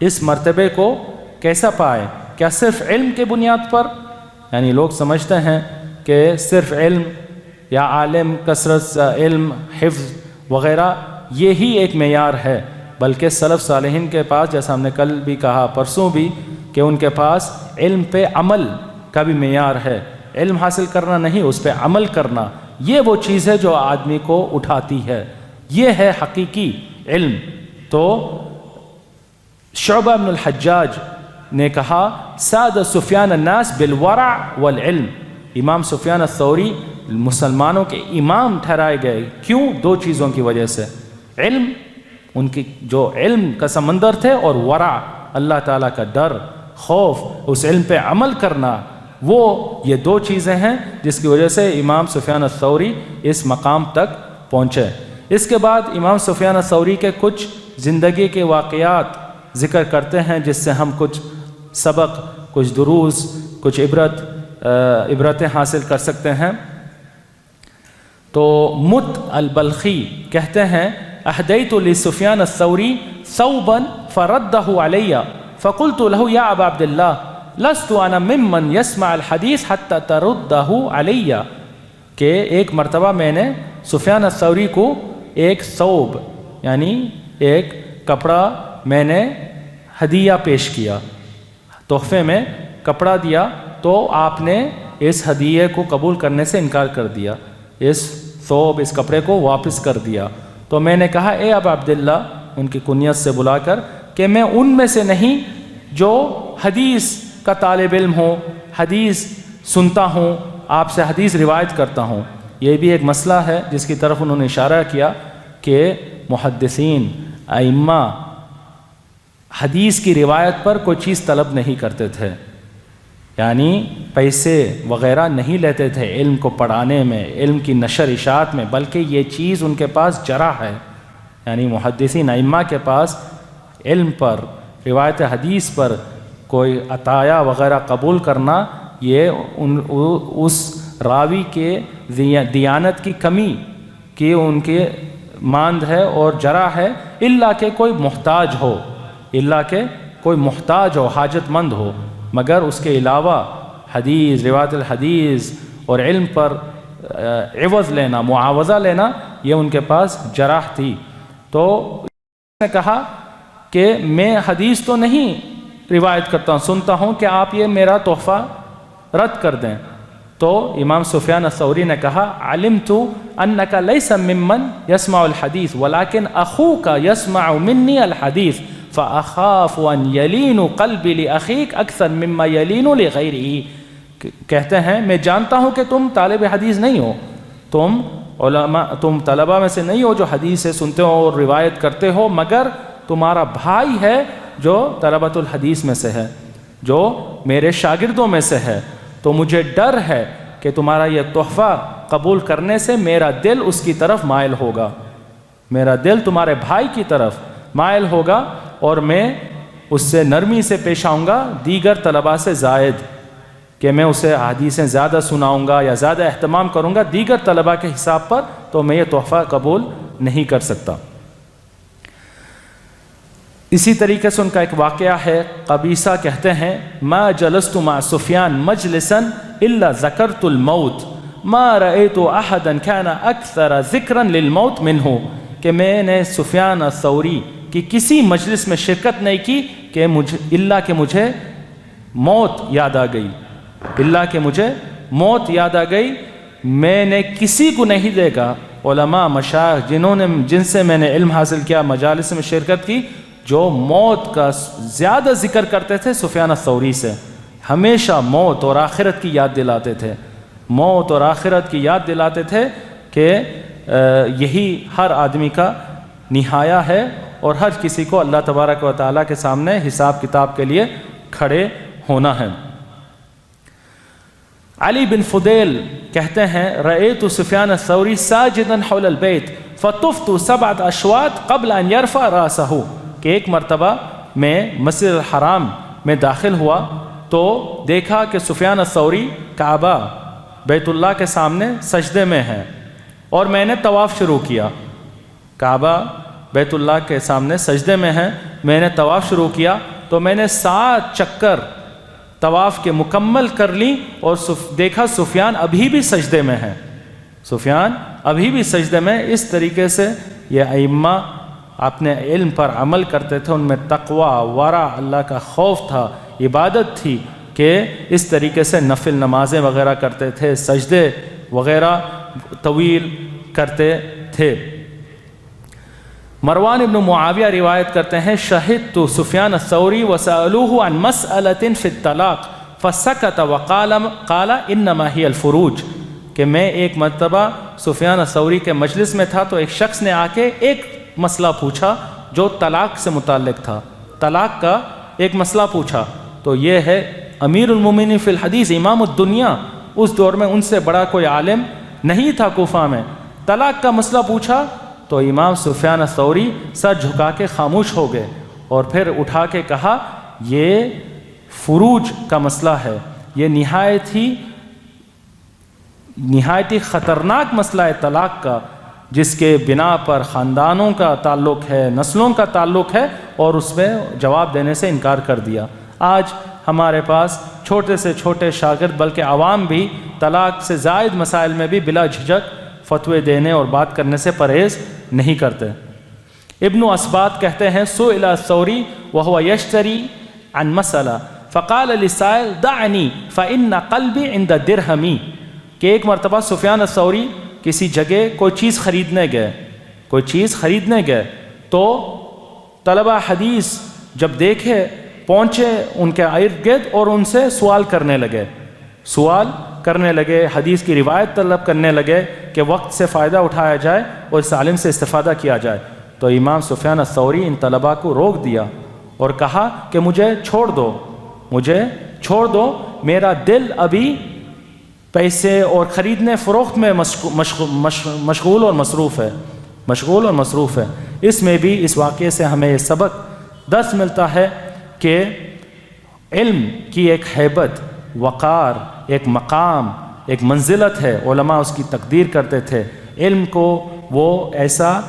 Speaker 1: اس مرتبے کو کیسا پائے؟ کیا صرف علم کے بنیاد پر؟ یعنی لوگ سمجھتے ہیں کہ صرف علم یا عالم، کثرت علم، حفظ وغیرہ یہی ایک معیار ہے، بلکہ سلف صالحین کے پاس، جیسا ہم نے کل بھی کہا، پرسوں بھی، کہ ان کے پاس علم پہ عمل کا بھی معیار ہے۔ علم حاصل کرنا نہیں، اس پہ عمل کرنا، یہ وہ چیز ہے جو آدمی کو اٹھاتی ہے، یہ ہے حقیقی علم۔ تو شعبہ بن الحجاج نے کہا ساد سفیان الناس بالورع والعلم، امام سفیان الثوری مسلمانوں کے امام ٹھہرائے گئے، کیوں؟ دو چیزوں کی وجہ سے، علم، ان کی جو علم کا سمندر تھے، اور ورع، اللہ تعالیٰ کا ڈر، خوف، اس علم پہ عمل کرنا، وہ یہ دو چیزیں ہیں جس کی وجہ سے امام سفیان الثوری اس مقام تک پہنچے۔ اس کے بعد امام سفیان الثوری کے کچھ زندگی کے واقعات ذکر کرتے ہیں جس سے ہم کچھ سبق، کچھ دروس، کچھ عبرتیں حاصل کر سکتے ہیں۔ تو مت البلخی کہتے ہیں اہدیت لسفیان الثوری ثوبا فردہ علی فقلت له یا ابا عبد اللہ لست انا ممن يسمع الحدیث حتى تردہ علی، کہ ایک مرتبہ میں نے سفیان الثوری کو ایک ثوب یعنی ایک کپڑا میں نے ہدیہ پیش کیا، تحفے میں کپڑا دیا، تو آپ نے اس ہدیے کو قبول کرنے سے انکار کر دیا، اس ثوب، اس کپڑے کو واپس کر دیا۔ تو میں نے کہا اے ابا عبداللہ، ان کی کنیت سے بلا کر، کہ میں ان میں سے نہیں جو حدیث کا طالب علم ہوں، حدیث سنتا ہوں، آپ سے حدیث روایت کرتا ہوں۔ یہ بھی ایک مسئلہ ہے جس کی طرف انہوں نے اشارہ کیا کہ محدثین، ائمہ حدیث کی روایت پر کوئی چیز طلب نہیں کرتے تھے، یعنی پیسے وغیرہ نہیں لیتے تھے علم کو پڑھانے میں، علم کی نشر اشاعت میں، بلکہ یہ چیز ان کے پاس جرح ہے، یعنی محدثین ائمہ کے پاس علم پر، روایت حدیث پر کوئی عطایہ وغیرہ قبول کرنا، یہ اس راوی کے دیانت کی کمی کی ان کے ماند ہے اور جرح ہے، الا کہ کوئی محتاج ہو، الا کہ کوئی محتاج ہو، حاجت مند ہو، مگر اس کے علاوہ حدیث، روایت الحدیث اور علم پر عوض لینا، معاوضہ لینا، یہ ان کے پاس جرح تھی۔ تو اس نے کہا کہ میں حدیث تو نہیں روایت کرتا ہوں، سنتا ہوں، کہ آپ یہ میرا تحفہ رد کر دیں۔ تو امام سفیان الثوری نے کہا علمت انک لیس ممن یسمع الحدیث ولکن اخوک یسمع منی الحدیث فاخاف ان یلین قلبی لاخیک اکثر مما یلین لغیرہ۔ کہتے ہیں میں جانتا ہوں کہ تم طالب حدیث نہیں ہو، تم علماء، تم طلبہ میں سے نہیں ہو جو حدیث سے سنتے ہو اور روایت کرتے ہو، مگر تمہارا بھائی ہے جو طلبۃ الحدیث میں سے ہے، جو میرے شاگردوں میں سے ہے، تو مجھے ڈر ہے کہ تمہارا یہ تحفہ قبول کرنے سے میرا دل اس کی طرف مائل ہوگا، میرا دل تمہارے بھائی کی طرف مائل ہوگا، اور میں اس سے نرمی سے پیش آؤں گا دیگر طلباء سے زائد، کہ میں اسے حدیثیں زیادہ سناؤں گا یا زیادہ اہتمام کروں گا دیگر طلباء کے حساب پر، تو میں یہ تحفہ قبول نہیں کر سکتا۔ اسی طریقے سے ان کا ایک واقعہ ہے، قبیصہ کہتے ہیں ما جلست مع سفیان مجلسا الا ذکرت الموت ما رأیت احدا كان اکثر ذکرا للموت منہ، کہ میں نے سفیان الثوری کی کسی مجلس میں شرکت نہیں کی کہ اللہ کہ مجھے موت یاد آ گئی، اللہ کہ مجھے موت یاد آ گئی، میں نے کسی کو نہیں دیکھا، علماء، مشائخ جن سے میں نے علم حاصل کیا، مجالس میں شرکت کی، جو موت کا زیادہ ذکر کرتے تھے سفیان الثوری سے، ہمیشہ موت اور آخرت کی یاد دلاتے تھے، موت اور آخرت کی یاد دلاتے تھے کہ یہی ہر آدمی کا نہایہ ہے، اور ہر کسی کو اللہ تبارک و تعالیٰ کے سامنے حساب کتاب کے لیے کھڑے ہونا ہے۔ علی بن فضیل کہتے ہیں رأیت سفیان الثوری ساجدا حول البیت فطفت 7 اشواط قبل ان يرفع راسہ، کہ ایک مرتبہ میں مسجد الحرام میں داخل ہوا تو دیکھا کہ سفیان الثوری کعبہ بیت اللہ کے سامنے سجدے میں ہیں، اور میں نے طواف شروع کیا۔ کعبہ بیت اللہ کے سامنے سجدے میں ہیں، میں نے طواف شروع کیا تو میں نے 7 چکر طواف کے مکمل کر لی، اور دیکھا سفیان ابھی بھی سجدے میں ہیں، سفیان ابھی بھی سجدے میں۔ اس طریقے سے یہ ائمہ اپنے علم پر عمل کرتے تھے، ان میں تقوی، ورع، اللہ کا خوف تھا، عبادت تھی، کہ اس طریقے سے نفل نمازیں وغیرہ کرتے تھے، سجدے وغیرہ طویل کرتے تھے۔ مروان ابن معاویہ روایت کرتے ہیں، شہدت سفیان الثوری وسألوه عن مسألة في الطلاق فسكت وقال انما هي الفروج، کہ میں ایک مرتبہ سفیان الثوری کے مجلس میں تھا تو ایک شخص نے آ کے ایک مسئلہ پوچھا جو طلاق سے متعلق تھا، طلاق کا ایک مسئلہ پوچھا، تو یہ ہے امیر المومنین فی الحدیث، امام الدنیا، اس دور میں ان سے بڑا کوئی عالم نہیں تھا کوفہ میں، طلاق کا مسئلہ پوچھا تو امام سفیان الثوری سر جھکا کے خاموش ہو گئے، اور پھر اٹھا کے کہا یہ فروج کا مسئلہ ہے، یہ نہایت ہی خطرناک مسئلہ ہے طلاق کا، جس کے بنا پر خاندانوں کا تعلق ہے، نسلوں کا تعلق ہے، اور اس میں جواب دینے سے انکار کر دیا۔ آج ہمارے پاس چھوٹے سے چھوٹے شاگرد بلکہ عوام بھی طلاق سے زائد مسائل میں بھی بلا جھجک فتوے دینے اور بات کرنے سے پرہیز نہیں کرتے۔ ابن اسبات کہتے ہیں، سئل الثوری وهو یشتری عن مسئلہ فقال للسائل دعنی فإن قلبی عند درہمی، کہ ایک مرتبہ سفیان الثوری کسی جگہ کوئی چیز خریدنے گئے تو طلبہ حدیث جب دیکھے پہنچے ان کے ارد گرد اور ان سے سوال کرنے لگے، حدیث کی روایت طلب کرنے لگے کہ وقت سے فائدہ اٹھایا جائے اور اس عالم سے استفادہ کیا جائے۔ تو امام سفیان الثوری ان طلبہ کو روک دیا اور کہا کہ مجھے چھوڑ دو، میرا دل ابھی پیسے اور خریدنے فروخت میں مشغول اور مصروف ہے۔ اس میں بھی اس واقعے سے ہمیں یہ سبق درس ملتا ہے کہ علم کی ایک ہیبت، وقار، ایک مقام، ایک منزلت ہے، علماء اس کی تقدیر کرتے تھے۔ علم کو وہ ایسا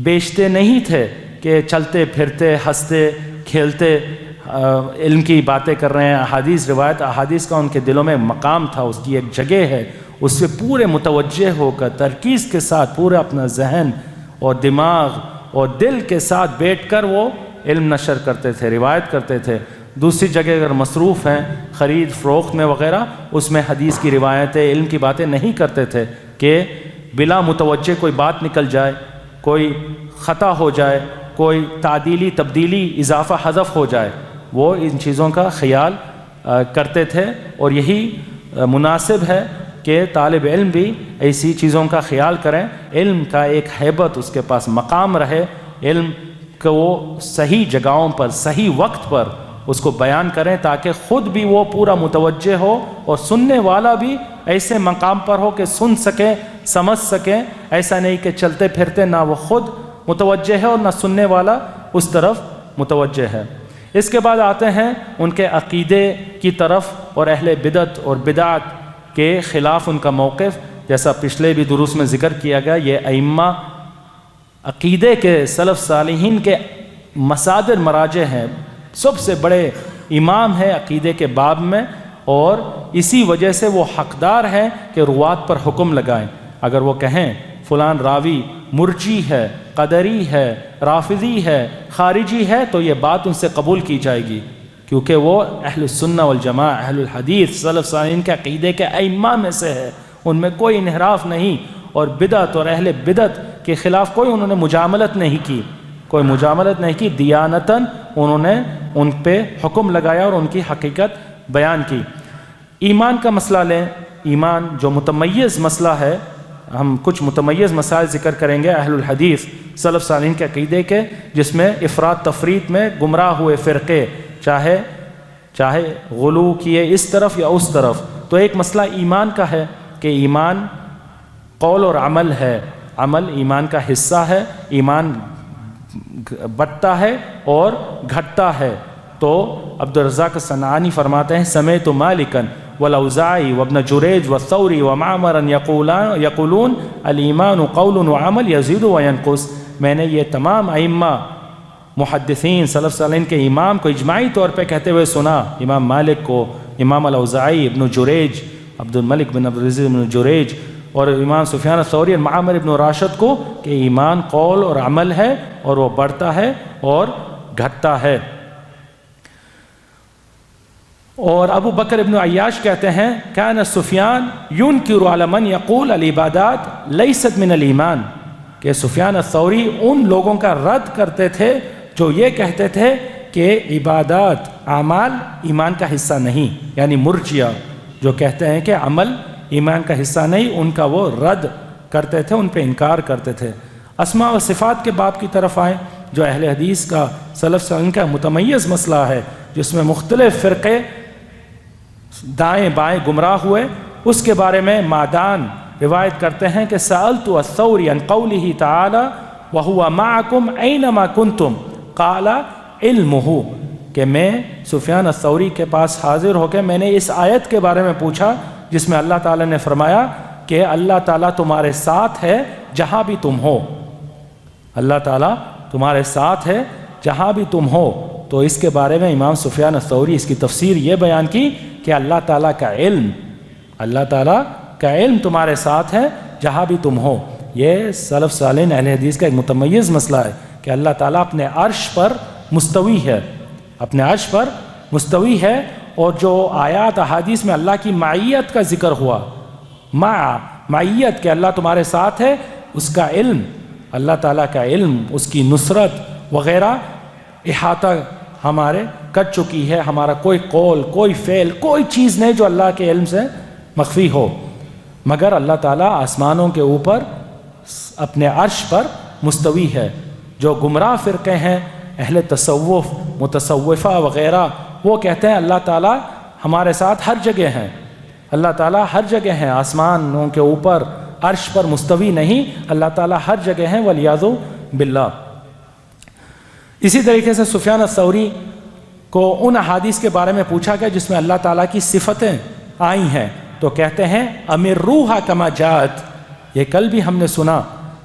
Speaker 1: بیچتے نہیں تھے کہ چلتے پھرتے ہنستے کھیلتے علم کی باتیں کر رہے ہیں، احادیث کا ان کے دلوں میں مقام تھا، اس کی ایک جگہ ہے، اس سے پورے متوجہ ہو کر ترکیز کے ساتھ پورا اپنا ذہن اور دماغ اور دل کے ساتھ بیٹھ کر وہ علم نشر کرتے تھے، روایت کرتے تھے۔ دوسری جگہ اگر مصروف ہیں خرید فروخت میں وغیرہ، اس میں حدیث کی روایتیں، علم کی باتیں نہیں کرتے تھے کہ بلا متوجہ کوئی بات نکل جائے، کوئی خطا ہو جائے، کوئی تعدیلی تبدیلی اضافہ حذف ہو جائے، وہ ان چیزوں کا خیال کرتے تھے۔ اور یہی مناسب ہے کہ طالب علم بھی ایسی چیزوں کا خیال کریں، علم کا ایک ہیبت اس کے پاس مقام رہے، علم کو وہ صحیح جگہوں پر صحیح وقت پر اس کو بیان کریں تاکہ خود بھی وہ پورا متوجہ ہو اور سننے والا بھی ایسے مقام پر ہو کہ سن سکے، سمجھ سکے، ایسا نہیں کہ چلتے پھرتے نہ وہ خود متوجہ ہے اور نہ سننے والا اس طرف متوجہ ہے۔ اس کے بعد آتے ہیں ان کے عقیدے کی طرف اور اہل بدعت اور بدعت کے خلاف ان کا موقف، جیسا پچھلے بھی دروس میں ذکر کیا گیا۔ یہ ائمہ عقیدے کے سلف صالحین کے مصادر مراجع ہیں، سب سے بڑے امام ہیں عقیدے کے باب میں، اور اسی وجہ سے وہ حقدار ہیں کہ روات پر حکم لگائیں۔ اگر وہ کہیں فلان راوی مرجی ہے، قدری ہے، رافضی ہے، خارجی ہے، تو یہ بات ان سے قبول کی جائے گی، کیونکہ وہ اہل السنہ والجماعہ، اہل الحدیث، سلف صالحین کے عقیدے کے ائمہ میں سے ہے، ان میں کوئی انحراف نہیں، اور بدعت اور اہل بدعت کے خلاف کوئی انہوں نے مجاملت نہیں کی، دیانتاً انہوں نے ان پہ حکم لگایا اور ان کی حقیقت بیان کی۔ ایمان کا مسئلہ لیں، ایمان جو متمیز مسئلہ ہے، ہم کچھ متمیز مسائل ذکر کریں گے اہل الحدیث سلف صالحین کے عقیدے کے، جس میں افراد تفرید میں گمراہ ہوئے فرقے چاہے غلو کیے اس طرف یا اس طرف۔ تو ایک مسئلہ ایمان کا ہے کہ ایمان قول اور عمل ہے، عمل ایمان کا حصہ ہے، ایمان بڑھتا ہے اور گھٹتا ہے۔ تو عبدالرزاق الصنعانی فرماتے ہیں سمعت مالکا والاوزاعی وابن جریج والثوری ومعمرا یقولون الایمان قول وعمل یزید وینقص، میں نے یہ تمام ائمہ محدثین سلف صالحین کے امام کو اجماعی طور پہ کہتے ہوئے سنا، امام مالک کو، امام الاوزاعی، ابن جریج، عبد الملک بن عبدالعزیز بن جریج، اور امام سفیان الثوری اور معمر ابن راشد کو کہ ایمان قول اور عمل ہے اور وہ بڑھتا ہے اور گھٹتا ہے۔ اور ابو بکر ابن عیاش کہتے ہیں کان سفیان ينکر علی من یقول العبادات لیست من الایمان، کہ سفیان الثوری ان لوگوں کا رد کرتے تھے جو یہ کہتے تھے کہ عبادات اعمال ایمان کا حصہ نہیں، یعنی مرجئہ جو کہتے ہیں کہ عمل ایمان کا حصہ نہیں، ان کا وہ رد کرتے تھے، ان پہ انکار کرتے تھے۔ اسماء و صفات کے باب کی طرف آئیں، جو اہل حدیث کا سلف صالحین کا متمیز مسئلہ ہے، جس میں مختلف فرقے دائیں بائیں گمراہ ہوئے، اس کے بارے میں معدان روایت کرتے ہیں کہ سألت الثوری عن قوله تعالی وهو معکم اینما کنتم قال علمہ، کہ میں سفیان الثوری کے پاس حاضر ہو کے میں نے اس آیت کے بارے میں پوچھا جس میں اللہ تعالیٰ نے فرمایا کہ اللہ تعالیٰ تمہارے ساتھ ہے جہاں بھی تم ہو، اللہ تعالیٰ تمہارے ساتھ ہے جہاں بھی تم ہو۔ تو اس کے بارے میں امام سفیان الثوری اس کی تفسیر یہ بیان کی کہ اللہ تعالیٰ کا علم، اللہ تعالیٰ کا علم تمہارے ساتھ ہے جہاں بھی تم ہو۔ یہ سلف صالحین اہل حدیث کا ایک متمیز مسئلہ ہے کہ اللہ تعالیٰ اپنے عرش پر مستوی ہے، اپنے عرش پر مستوی ہے، اور جو آیات احادیث میں اللہ کی معیت کا ذکر ہوا، معیت کہ اللہ تمہارے ساتھ ہے، اس کا علم، اللہ تعالیٰ کا علم، اس کی نصرت وغیرہ احاطہ ہمارے کر چکی ہے، ہمارا کوئی قول، کوئی فعل، کوئی چیز نہیں جو اللہ کے علم سے مخفی ہو، مگر اللہ تعالیٰ آسمانوں کے اوپر اپنے عرش پر مستوی ہے۔ جو گمراہ فرقے ہیں اہل تصوف، متصوفہ وغیرہ، وہ کہتے ہیں اللہ تعالیٰ ہمارے ساتھ ہر جگہ ہیں، اللہ تعالیٰ ہر جگہ ہیں، آسمانوں کے اوپر عرش پر مستوی نہیں، اللہ تعالیٰ ہر جگہ ہیں، والعیاذ باللہ۔ اسی طریقے سے سفیان الثوری کو ان احادیث کے بارے میں پوچھا گیا جس میں اللہ تعالیٰ کی صفتیں آئی ہیں، تو کہتے ہیں امروہا کما جاءت۔ یہ کل بھی ہم نے سنا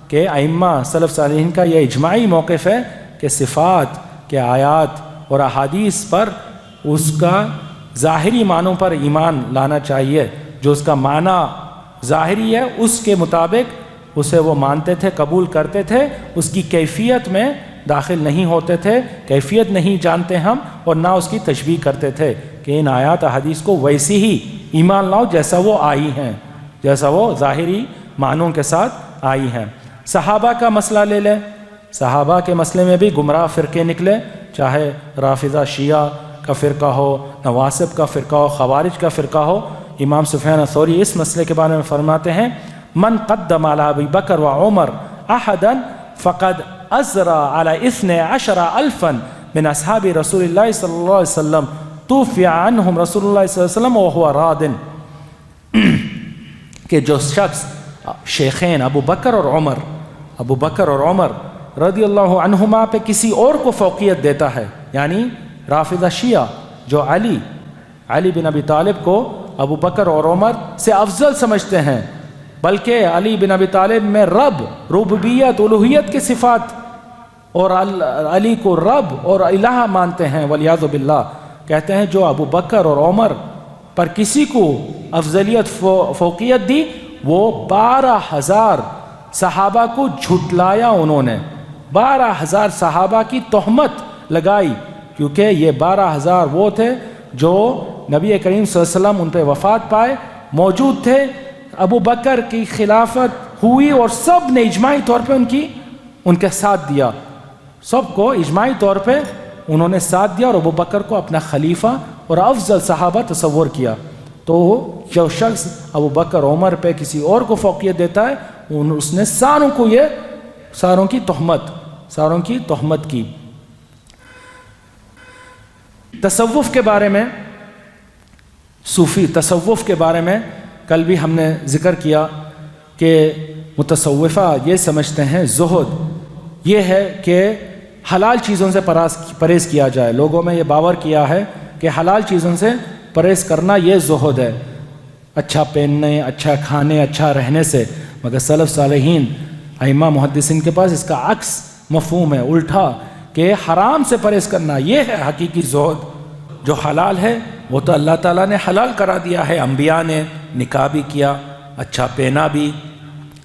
Speaker 1: کہ ائمہ سلف صالحین کا یہ اجماعی موقف ہے کہ صفات کے آیات اور احادیث پر اس کا ظاہری معنوں پر ایمان لانا چاہیے، جو اس کا معنی ظاہری ہے اس کے مطابق اسے وہ مانتے تھے، قبول کرتے تھے، اس کی کیفیت میں داخل نہیں ہوتے تھے، کیفیت نہیں جانتے ہم، اور نہ اس کی تشبیہ کرتے تھے کہ ان آیات احادیث کو ویسی ہی ایمان لاؤ جیسا وہ آئی ہیں، جیسا وہ ظاہری معنوں کے ساتھ آئی ہیں۔ صحابہ کا مسئلہ لے لیں، صحابہ کے مسئلے میں بھی گمراہ فرقے نکلے، چاہے رافضہ شیعہ کا فرقہ ہو، نواسب کا فرقہ ہو، خوارج کا فرقہ ہو۔ امام سفیان الثوری اس مسئلے کے بارے میں فرماتے ہیں من قدم علی ابی بکر و عمر احدا فقد ازرا علی 12,000 من اصحاب رسول اللہ صلی اللہ علیہ وسلم توفی عنہم رسول اللہ صلی اللہ علیہ وسلم وهو راد، کہ جو شخص شیخین ابو بکر اور عمر رضی اللہ عنہما پہ کسی اور کو فوقیت دیتا ہے، یعنی رافضہ شیعہ جو علی بن ابی طالب کو ابو بکر اور عمر سے افضل سمجھتے ہیں، بلکہ علی بن ابی طالب میں ربوبیت الوہیت کی صفات، اور علی کو رب اور الہ مانتے ہیں، والعیاذ باللہ۔ کہتے ہیں جو ابو بکر اور عمر پر کسی کو افضلیت فوقیت دی، وہ 12,000 صحابہ کو جھٹلایا، انہوں نے 12,000 صحابہ کی تہمت لگائی، کیونکہ یہ 12,000 وہ تھے جو نبی کریم صلی اللہ علیہ وسلم ان پہ وفات پائے، موجود تھے، ابو بکر کی خلافت ہوئی اور سب نے اجماعی طور پہ ان کے ساتھ دیا، سب کو اجماعی طور پہ انہوں نے ساتھ دیا اور ابو بکر کو اپنا خلیفہ اور افضل صحابہ تصور کیا۔ تو جو شخص ابو بکر عمر پہ کسی اور کو فوقیت دیتا ہے، اس نے ساروں کی تہمت کی۔ تصوف کے بارے میں، صوفی تصوف کے بارے میں کل بھی ہم نے ذکر کیا کہ متصوفہ یہ سمجھتے ہیں زہد یہ ہے کہ حلال چیزوں سے پرہیز کیا جائے. لوگوں میں یہ باور کیا ہے کہ حلال چیزوں سے پرہیز کرنا یہ زہد ہے، اچھا پہننے، اچھا کھانے، اچھا رہنے سے. مگر سلف صالحین ائمہ محدثین کے پاس اس کا عکس مفہوم ہے، الٹا، کہ حرام سے پرہیز کرنا یہ ہے حقیقی زہد. جو حلال ہے وہ تو اللہ تعالیٰ نے حلال کرا دیا ہے، انبیاء نے نکاح بھی کیا، اچھا پہنا بھی،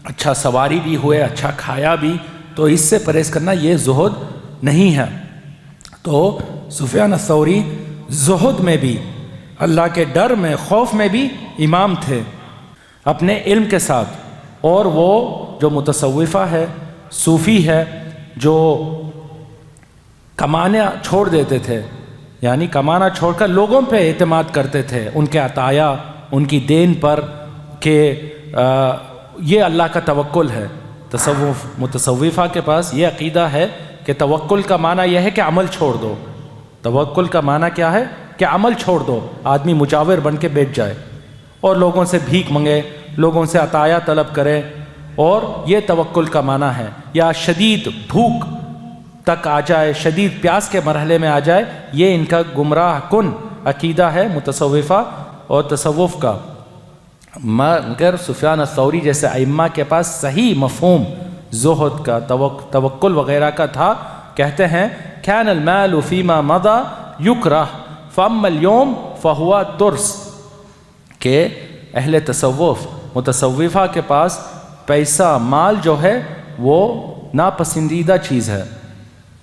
Speaker 1: اچھا سواری بھی ہوئے، اچھا کھایا بھی، تو اس سے پرہیز کرنا یہ زہد نہیں ہے. تو سفیان الثوری زہد میں بھی، اللہ کے ڈر میں، خوف میں بھی امام تھے اپنے علم کے ساتھ. اور وہ جو متصوفہ ہے، صوفی ہے، جو کمانا چھوڑ دیتے تھے، یعنی کمانا چھوڑ کر لوگوں پہ اعتماد کرتے تھے، ان کے عطایا، ان کی دین پر، کہ یہ اللہ کا توکل ہے. متصوفہ کے پاس یہ عقیدہ ہے کہ توکل کا معنی یہ ہے کہ عمل چھوڑ دو. توکل کا معنی کیا ہے؟ کہ عمل چھوڑ دو. آدمی مجاور بن کے بیٹھ جائے اور لوگوں سے بھیک منگے، لوگوں سے عطایا طلب کرے، اور یہ توکل کا معنی ہے. یا شدید بھوک تک آ جائے، شدید پیاس کے مرحلے میں آ جائے، یہ ان کا گمراہ کن عقیدہ ہے متصوفہ اور تصوف کا. مگر سفیان الثوری جیسے ائمہ کے پاس صحیح مفہوم زہد کا، توکل وغیرہ کا تھا. کہتے ہیں كان المال فيما مضى يكره فاما اليوم فهو ترس، کہ اہل تصوف، متصوفہ کے پاس پیسہ، مال جو ہے وہ ناپسندیدہ چیز ہے.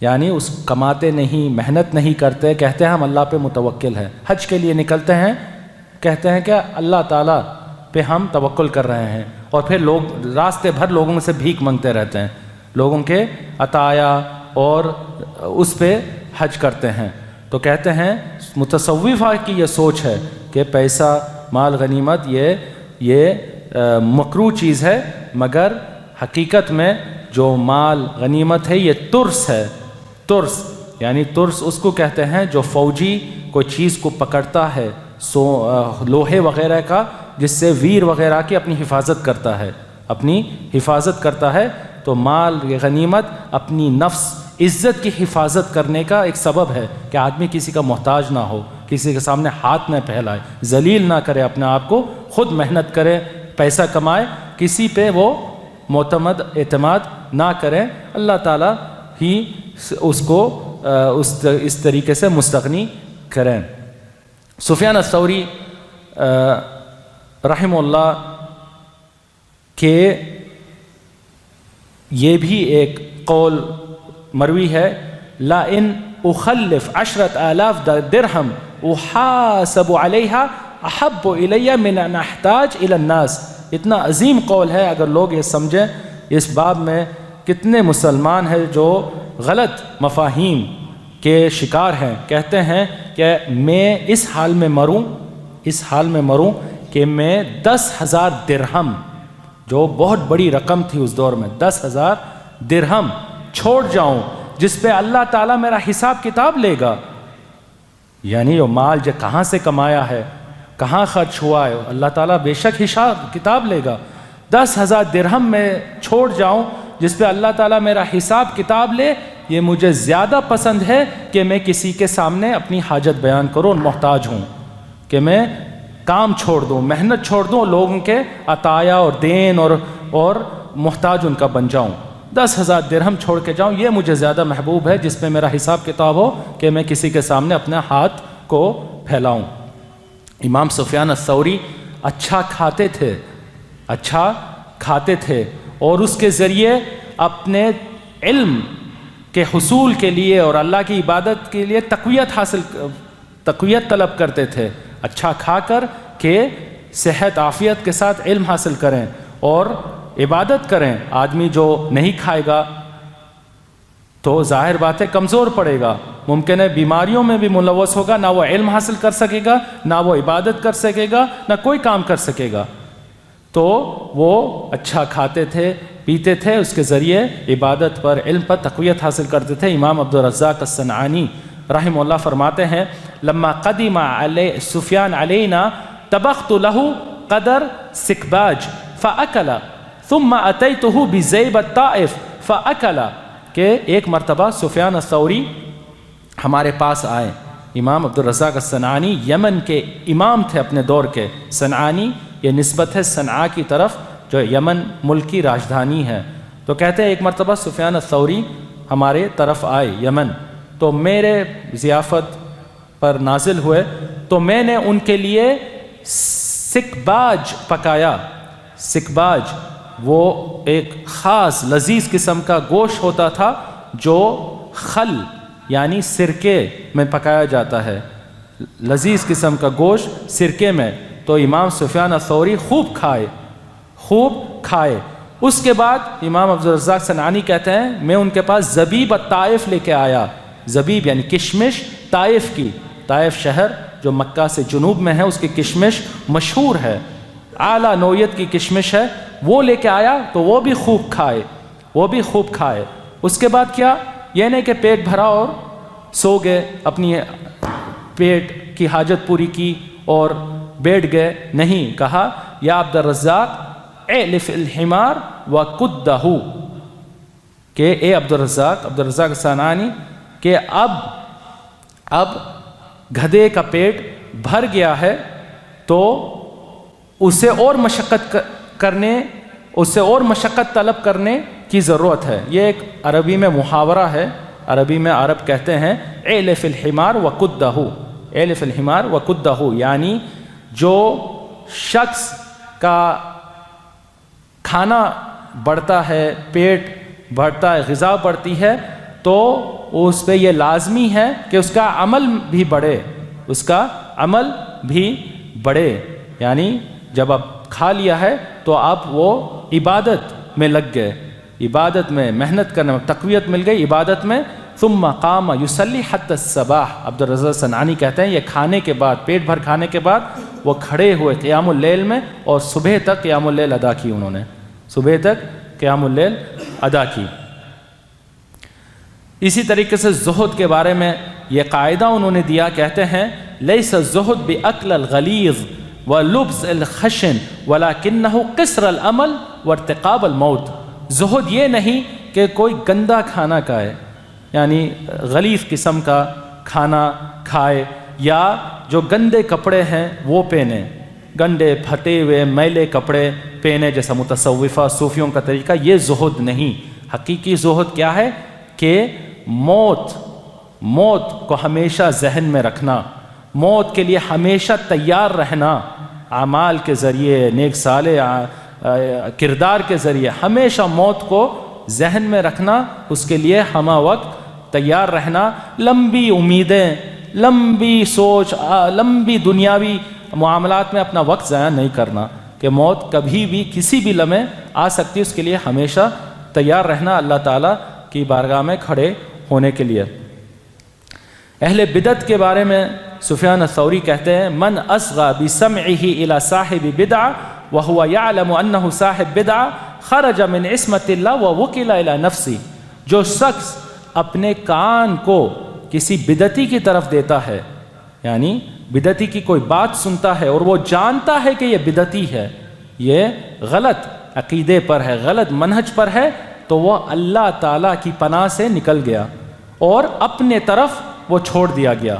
Speaker 1: یعنی اس کماتے نہیں، محنت نہیں کرتے، کہتے ہیں ہم اللہ پہ متوکل ہیں. حج کے لیے نکلتے ہیں، کہتے ہیں کہ اللہ تعالیٰ پہ ہم توکل کر رہے ہیں، اور پھر لوگ راستے بھر لوگوں سے بھیک مانگتے رہتے ہیں، لوگوں کے عطایا، اور اس پہ حج کرتے ہیں. تو کہتے ہیں متصوفہ کی یہ سوچ ہے کہ پیسہ، مال، غنیمت یہ مکروہ چیز ہے، مگر حقیقت میں جو مال غنیمت ہے یہ ترس ہے. ترس یعنی ترس اس کو کہتے ہیں جو فوجی کوئی چیز کو پکڑتا ہے، لوہے وغیرہ کا، جس سے ویر وغیرہ کی اپنی حفاظت کرتا ہے، اپنی حفاظت کرتا ہے. تو مال غنیمت اپنی نفس، عزت کی حفاظت کرنے کا ایک سبب ہے کہ آدمی کسی کا محتاج نہ ہو، کسی کے سامنے ہاتھ نہ پھیلائے، ذلیل نہ کرے اپنے آپ کو، خود محنت کرے، پیسہ کمائے، کسی پہ وہ معتمد اعتماد نہ کریں. اللہ تعالیٰ ہی اس کو اس طریقے سے مستغنی کریں. سفیان الثوری رحمہ اللہ کے یہ بھی ایک قول مروی ہے، لا ان اخلف 10,000 درہم احاسب علیہا احب الی من ان احتاج الی الناس. اتنا عظیم قول ہے. اگر لوگ یہ سمجھیں اس باب میں کتنے مسلمان ہیں جو غلط مفاہیم کے شکار ہیں. کہتے ہیں کہ میں اس حال میں مروں کہ میں 10,000 درہم، جو بہت بڑی رقم تھی اس دور میں، 10,000 درہم چھوڑ جاؤں جس پہ اللہ تعالیٰ میرا حساب کتاب لے گا. یعنی وہ مال جو کہاں سے کمایا ہے، کہاں خرچ ہوا ہے، اللہ تعالیٰ بے شک حساب کتاب لے گا. 10,000 درہم میں چھوڑ جاؤں جس پہ اللہ تعالیٰ میرا حساب کتاب لے، یہ مجھے زیادہ پسند ہے کہ میں کسی کے سامنے اپنی حاجت بیان کروں، محتاج ہوں، کہ میں کام چھوڑ دوں، محنت چھوڑ دوں، لوگوں کے عطایا اور دین اور محتاج ان کا بن جاؤں. 10,000 درہم چھوڑ کے جاؤں، یہ مجھے زیادہ محبوب ہے جس پہ میرا حساب کتاب ہو کہ میں کسی کے سامنے اپنے ہاتھ کو پھیلاؤں. امام سفیان الثوری اچھا کھاتے تھے اور اس کے ذریعے اپنے علم کے حصول کے لیے اور اللہ کی عبادت کے لیے تقویت طلب کرتے تھے. اچھا کھا کر کہ صحت عافیت کے ساتھ علم حاصل کریں اور عبادت کریں. آدمی جو نہیں کھائے گا تو ظاہر بات ہے کمزور پڑے گا، ممکن ہے بیماریوں میں بھی ملوث ہوگا، نہ وہ علم حاصل کر سکے گا، نہ وہ عبادت کر سکے گا، نہ کوئی کام کر سکے گا. تو وہ اچھا کھاتے تھے، پیتے تھے، اس کے ذریعے عبادت پر، علم پر تقویت حاصل کرتے تھے. امام عبدالرزاق الصنعانی رحمہ اللہ فرماتے ہیں، لما قدم سفیان علینا طبخت له قدر سکباج فاکل ثم اتیته بزیب الطائف فاکل، کہ ایک مرتبہ سفیان الثوری ہمارے پاس آئے. امام عبدالرزاق الصنعانی یمن کے امام تھے اپنے دور کے. صنعانی یہ نسبت ہے صنعاء کی طرف جو یمن ملک کی راجدھانی ہے. تو کہتے ہیں ایک مرتبہ سفیان الثوری ہمارے طرف آئے یمن، تو میرے ضیافت پر نازل ہوئے تو میں نے ان کے لیے سکباج پکایا. سکباج وہ ایک خاص لذیذ قسم کا گوشت ہوتا تھا جو خل یعنی سرکے میں پکایا جاتا ہے، لذیذ قسم کا گوشت سرکے میں. تو امام سفیان الثوری خوب کھائے. اس کے بعد امام عبدالرزاق صنعانی کہتے ہیں میں ان کے پاس زبیب الطائف لے کے آیا. زبیب یعنی کشمش طائف کی. طائف شہر جو مکہ سے جنوب میں ہے، اس کی کشمش مشہور ہے، اعلیٰ نوعیت کی کشمش ہے. وہ لے کے آیا تو وہ بھی خوب کھائے. اس کے بعد کیا، یہ نہیں کہ پیٹ بھرا اور سو گئے، اپنی پیٹ کی حاجت پوری کی اور بیٹھ گئے. نہیں، کہا یا عبدالرزاق اعلف الحمار وقدہ، کہ اے عبدالرزاق صنعانی کہ اب گدھے کا پیٹ بھر گیا ہے تو اسے اور مشقت طلب کرنے کی ضرورت ہے. یہ ایک عربی میں محاورہ ہے. عربی میں عرب کہتے ہیں اعلف الحمار وقدہ، یعنی جو شخص کا کھانا بڑھتا ہے، پیٹ بڑھتا ہے، غذا بڑھتی ہے، تو اس پہ یہ لازمی ہے کہ اس کا عمل بھی بڑھے. یعنی جب اب کھا لیا ہے تو اب وہ عبادت میں لگ گئے، عبادت میں محنت کرنے میں تقویت مل گئی عبادت میں. ثم قام یصلی حتی الصباح، عبدالرزاق صنعانی کہتے ہیں یہ کھانے کے بعد، پیٹ بھر کھانے کے بعد وہ کھڑے ہوئے قیام اللیل میں اور صبح تک قیام اللیل ادا کی. انہوں نے صبح تک قیام اللیل ادا کی. اسی طریقے سے زہد کے بارے میں یہ قاعدہ انہوں نے دیا، کہتے ہیں لیس الزہد باکل الغلیظ ولبس الخشن ولکنہ قصر العمل وارتقاب الموت. زہد یہ نہیں کہ کوئی گندا کھانا کھائے، یعنی غلیظ قسم کا کھانا کھائے، یا جو گندے کپڑے ہیں وہ پہنے، گندے پھٹے ہوئے میلے کپڑے پہنے جیسا متصوفہ صوفیوں کا طریقہ. یہ زہد نہیں. حقیقی زہد کیا ہے کہ موت کو ہمیشہ ذہن میں رکھنا، موت کے لیے ہمیشہ تیار رہنا، اعمال کے ذریعے، نیک صالح کردار کے ذریعے ہمیشہ موت کو ذہن میں رکھنا، اس کے لیے ہمہ وقت تیار رہنا. لمبی امیدیں، لمبی سوچ، لمبی دنیاوی معاملات میں اپنا وقت ضائع نہیں کرنا کہ موت کبھی بھی کسی بھی لمحے آ سکتی ہے. اس کے لیے ہمیشہ تیار رہنا اللہ تعالیٰ کی بارگاہ میں کھڑے ہونے کے لیے. اہل بدعت کے بارے میں سفیان الثوری کہتے ہیں من اصغى بسمعه الى صاحب بدعہ وهو يعلم انه صاحب بدعہ خرج من عصمت اللہ ووکل الى نفسی. جو شخص اپنے کان کو کسی بدعتی کی طرف دیتا ہے، یعنی بدعتی کی کوئی بات سنتا ہے اور وہ جانتا ہے کہ یہ بدعتی ہے، یہ غلط عقیدے پر ہے، غلط منہج پر ہے، تو وہ اللہ تعالیٰ کی پناہ سے نکل گیا اور اپنے طرف وہ چھوڑ دیا گیا.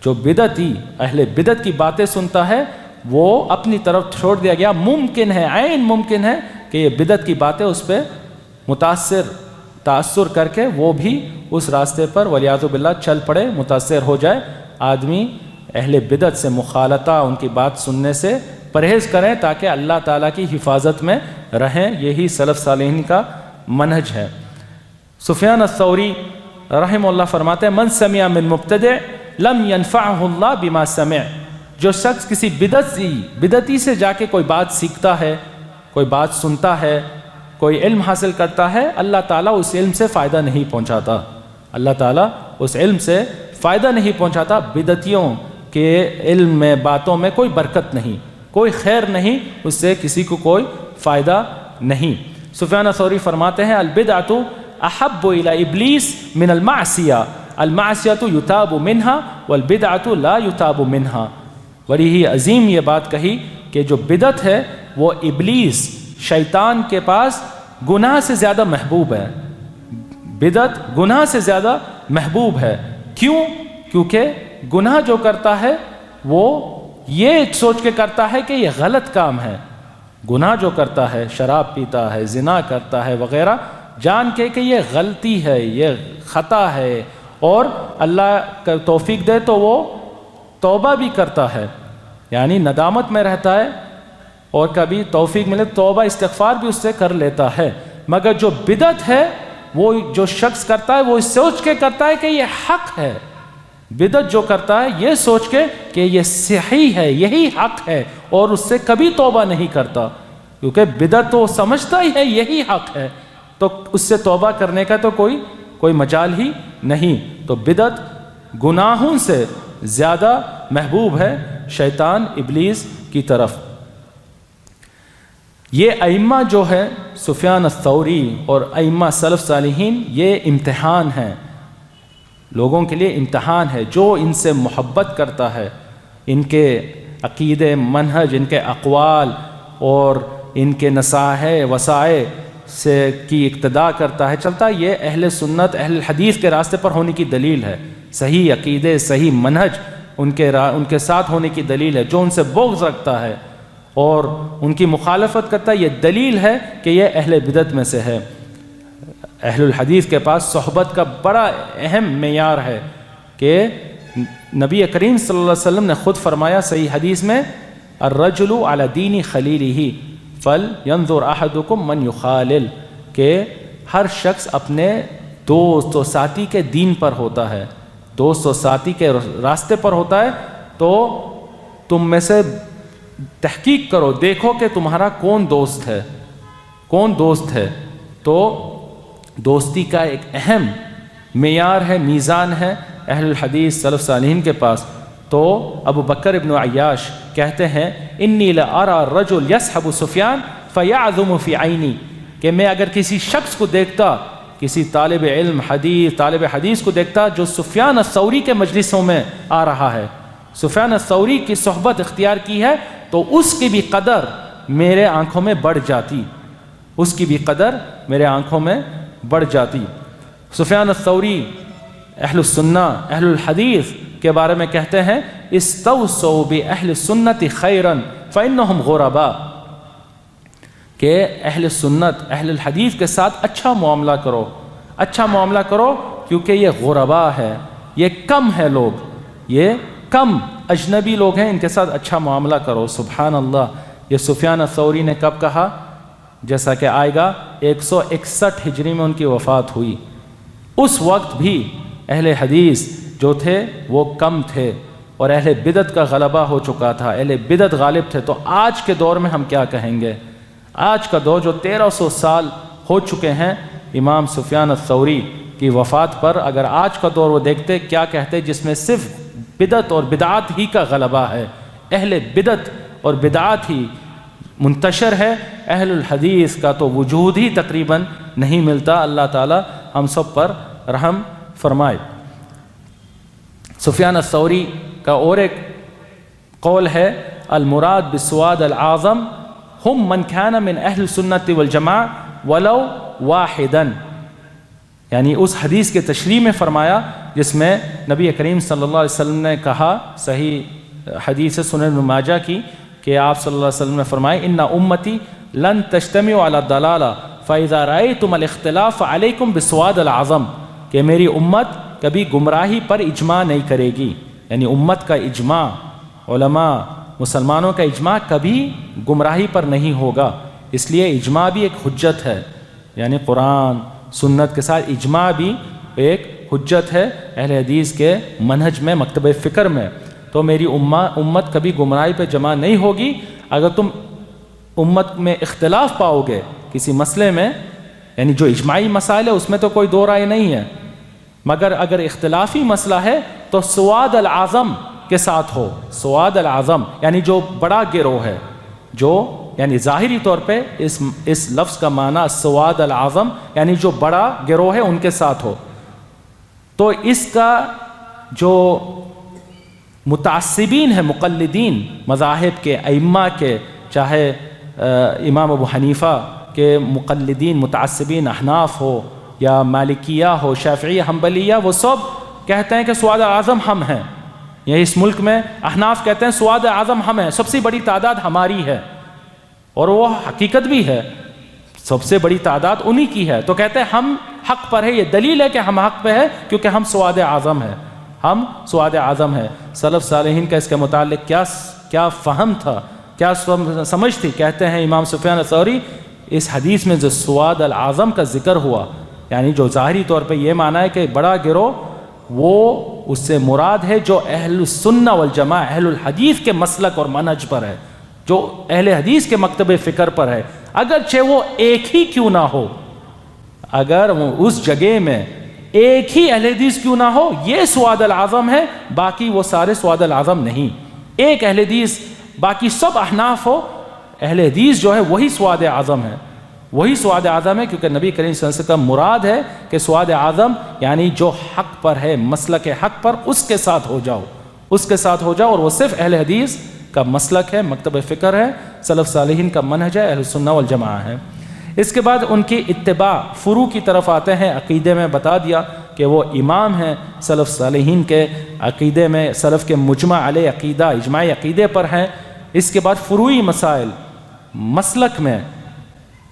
Speaker 1: جو بدعتی اہل بدعت کی باتیں سنتا ہے وہ اپنی طرف چھوڑ دیا گیا. ممکن ہے، عین ممکن ہے کہ یہ بدعت کی باتیں اس پہ تاثر کر کے وہ بھی اس راستے پر والعیاذ باللہ چل پڑے، متاثر ہو جائے. آدمی اہل بدعت سے مخالطہ، ان کی بات سننے سے پرہیز کریں تاکہ اللہ تعالیٰ کی حفاظت میں رہیں. یہی سلف صالحین کا منہج ہے. سفیان الثوری رحمہ اللہ فرماتے ہیں من سمع من مبتدع لم ينفعه اللہ بما سمع. جو شخص کسی بدعتی سے جا کے کوئی بات سیکھتا ہے، کوئی بات سنتا ہے، کوئی علم حاصل کرتا ہے، اللہ تعالیٰ اس علم سے فائدہ نہیں پہنچاتا. اللہ تعالیٰ اس علم سے فائدہ نہیں پہنچاتا. بدعتیوں کے علم میں، باتوں میں کوئی برکت نہیں، کوئی خیر نہیں، اس سے کسی کو کوئی فائدہ نہیں. سفیان الثوری فرماتے ہیں البدعۃ احب الی ابلیس من المعصیہ، المعصیۃ یتاب منہا والبدعۃ لا یتاب منہا. بڑی ہی عظیم یہ بات کہی کہ جو بدعت ہے وہ ابلیس، شیطان کے پاس گناہ سے زیادہ محبوب ہے. بدعت گناہ سے زیادہ محبوب ہے. کیوں؟ کیونکہ گناہ جو کرتا ہے وہ یہ سوچ کے کرتا ہے کہ یہ غلط کام ہے. گناہ جو کرتا ہے، شراب پیتا ہے، زنا کرتا ہے وغیرہ، جان کے کہ یہ غلطی ہے، یہ خطا ہے، اور اللہ کا توفیق دے تو وہ توبہ بھی کرتا ہے، یعنی ندامت میں رہتا ہے، اور کبھی توفیق ملے توبہ استغفار بھی اس سے کر لیتا ہے. مگر جو بدعت ہے وہ جو شخص کرتا ہے وہ سوچ کے کرتا ہے کہ یہ حق ہے. بدعت جو کرتا ہے یہ سوچ کے کہ یہ صحیح ہے، یہی حق ہے، اور اس سے کبھی توبہ نہیں کرتا، کیونکہ بدعت تو سمجھتا ہی ہے یہی حق ہے، تو اس سے توبہ کرنے کا تو کوئی مجال ہی نہیں. تو بدعت گناہوں سے زیادہ محبوب ہے شیطان ابلیس کی طرف. یہ ائمہ جو ہے سفیان الثوری اور ائمہ سلف صالحین، یہ امتحان ہیں، لوگوں کے لیے امتحان ہے. جو ان سے محبت کرتا ہے، ان کے عقیدے، منہج، ان کے اقوال اور ان کے نصائح وصائے سے کی اقتداء کرتا ہے، چلتا ہے، یہ اہل سنت اہل حدیث کے راستے پر ہونے کی دلیل ہے. صحیح عقیدے، صحیح منہج ان کے ساتھ ہونے کی دلیل ہے. جو ان سے بغض رکھتا ہے اور ان کی مخالفت کرتا ہے، یہ دلیل ہے کہ یہ اہل بدعت میں سے ہے. اہل الحدیث کے پاس صحبت کا بڑا اہم معیار ہے کہ نبی کریم صلی اللہ علیہ وسلم نے خود فرمایا صحیح حدیث میں، الرجل علی دین خلیلہ فلینظر احدکم من یخالل، کہ ہر شخص اپنے دوست و ساتھی کے دین پر ہوتا ہے، دوست و ساتھی کے راستے پر ہوتا ہے. تو تم میں سے تحقیق کرو، دیکھو کہ تمہارا کون دوست ہے. تو دوستی کا ایک اہم معیار ہے، میزان ہے اہل الحدیث سلف صالحین کے پاس. تو ابو بکر ابن عیاش کہتے ہیں، انی لارى الرجل یصحب سفیان فیعظم فی عینی، کہ میں اگر کسی شخص کو دیکھتا، کسی طالب علم طالب حدیث کو دیکھتا جو سفیان الثوری کے مجلسوں میں آ رہا ہے، سفیان الثوری کی صحبت اختیار کی ہے، تو اس کی بھی قدر میرے آنکھوں میں بڑھ جاتی، اس کی بھی قدر میرے آنکھوں میں بڑھ جاتی. سفیان الثوری اہل السنہ اہل الحدیث کے بارے میں کہتے ہیں، استوصوا باہل السنت خیرا فانہم غرباء، کہ اہل سنت اہل الحدیث کے ساتھ اچھا معاملہ کرو کیونکہ یہ غرباء ہے، یہ کم ہے لوگ، یہ کم اجنبی لوگ ہیں، ان کے ساتھ اچھا معاملہ کرو. سبحان اللہ. یہ سفیان الثوری نے کب کہا؟ جیسا کہ آئے گا 161 ہجری میں ان کی وفات ہوئی. اس وقت بھی اہل حدیث جو تھے وہ کم تھے اور اہل بدعت کا غلبہ ہو چکا تھا، اہل بدعت غالب تھے. تو آج کے دور میں ہم کیا کہیں گے؟ آج کا دور جو 1300 سال ہو چکے ہیں امام سفیان الثوری کی وفات پر، اگر آج کا دور وہ دیکھتے کیا کہتے، جس میں صرف بدعت اور بدعات ہی کا غلبہ ہے، اہل بدعت اور بدعات ہی منتشر ہے، اہل الحدیث کا تو وجود ہی تقریباً نہیں ملتا. اللہ تعالی ہم سب پر رحم فرمائے. سفیان الثوری کا اور ایک قول ہے، المراد بالسواد العظم ہم من کان من اہل السنت والجماع ولو واحدا، یعنی اس حدیث کے تشریح میں فرمایا جس میں نبی کریم صلی اللہ علیہ وسلم نے کہا، صحیح حدیث سنن ابن ماجہ کی، کہ آپ صلی اللہ علیہ وسلم نے فرمایا، ان امتی لن تجتمع علی الضلالہ فاذا رأیتم الاختلاف علیکم بالسواد العظم، کہ میری امت کبھی گمراہی پر اجماع نہیں کرے گی، یعنی امت کا اجماع، علماء مسلمانوں کا اجماع کبھی گمراہی پر نہیں ہوگا. اس لیے اجماع بھی ایک حجت ہے، یعنی قرآن سنت کے ساتھ اجماع بھی ایک حجت ہے اہل حدیث کے منہج میں، مکتبہ فکر میں. تو میری امت کبھی گمراہی پہ جمع نہیں ہوگی. اگر تم امت میں اختلاف پاؤ گے کسی مسئلے میں، یعنی جو اجماعی مسائل ہے اس میں تو کوئی دو رائے نہیں ہے، مگر اگر اختلافی مسئلہ ہے تو سواد العظم کے ساتھ ہو. سواد العظم یعنی جو بڑا گروہ ہے، جو یعنی ظاہری طور پہ اس لفظ کا معنی سواد العظم یعنی جو بڑا گروہ ہے ان کے ساتھ ہو. تو اس کا جو متعصبین ہیں، مقلدین مذاہب کے، ائمہ کے، چاہے امام ابو حنیفہ کے مقلدین متعصبین احناف ہو، یا مالکیہ ہو، شافعیہ، حنبلیہ، وہ سب کہتے ہیں کہ سواد اعظم ہم ہیں. یہ اس ملک میں احناف کہتے ہیں سواد اعظم ہم ہیں، سب سے بڑی تعداد ہماری ہے، اور وہ حقیقت بھی ہے، سب سے بڑی تعداد انہی کی ہے. تو کہتے ہیں ہم حق پر ہے، یہ دلیل ہے کہ ہم حق پہ ہے کیونکہ ہم سواد اعظم ہیں، ہم سواد اعظم ہیں. سلف صالحین کا اس کے متعلق کیا فہم تھا، کیا سمجھ تھی؟ کہتے ہیں امام سفیان الثوری اس حدیث میں جو سواد العظم کا ذکر ہوا، یعنی جو ظاہری طور پہ یہ معنی ہے کہ بڑا گروہ، وہ اس سے مراد ہے جو اہل السنہ والجماعہ، اہل الحدیث کے مسلک اور منہج پر ہے، جو اہل حدیث کے مکتب فکر پر ہے. اگرچہ وہ ایک ہی کیوں نہ ہو، اگر وہ اس جگہ میں ایک ہی اہل حدیث کیوں نہ ہو، یہ سواد العظم ہے، باقی وہ سارے سواد العظم نہیں. ایک اہل حدیث باقی سب احناف ہو، اہل حدیث جو ہے وہی سواد اعظم ہے، وہی سواد اعظم ہے، کیونکہ نبی کریم صلی اللہ علیہ وسلم کا مراد ہے کہ سواد اعظم یعنی جو حق پر ہے، مسلک حق پر، اس کے ساتھ ہو جاؤ، اس کے ساتھ ہو جاؤ. اور وہ صرف اہل حدیث کا مسلک ہے، مکتب فکر ہے، سلف صالحین کا منہج ہے، اہل السنہ والجماعہ ہے. اس کے بعد ان کی اتباع، فروع کی طرف آتے ہیں. عقیدے میں بتا دیا کہ وہ امام ہیں سلف صالحین کے عقیدے میں، سلف کے مجمع علیہ عقیدہ، اجماعی عقیدے پر ہیں. اس کے بعد فروعی مسائل،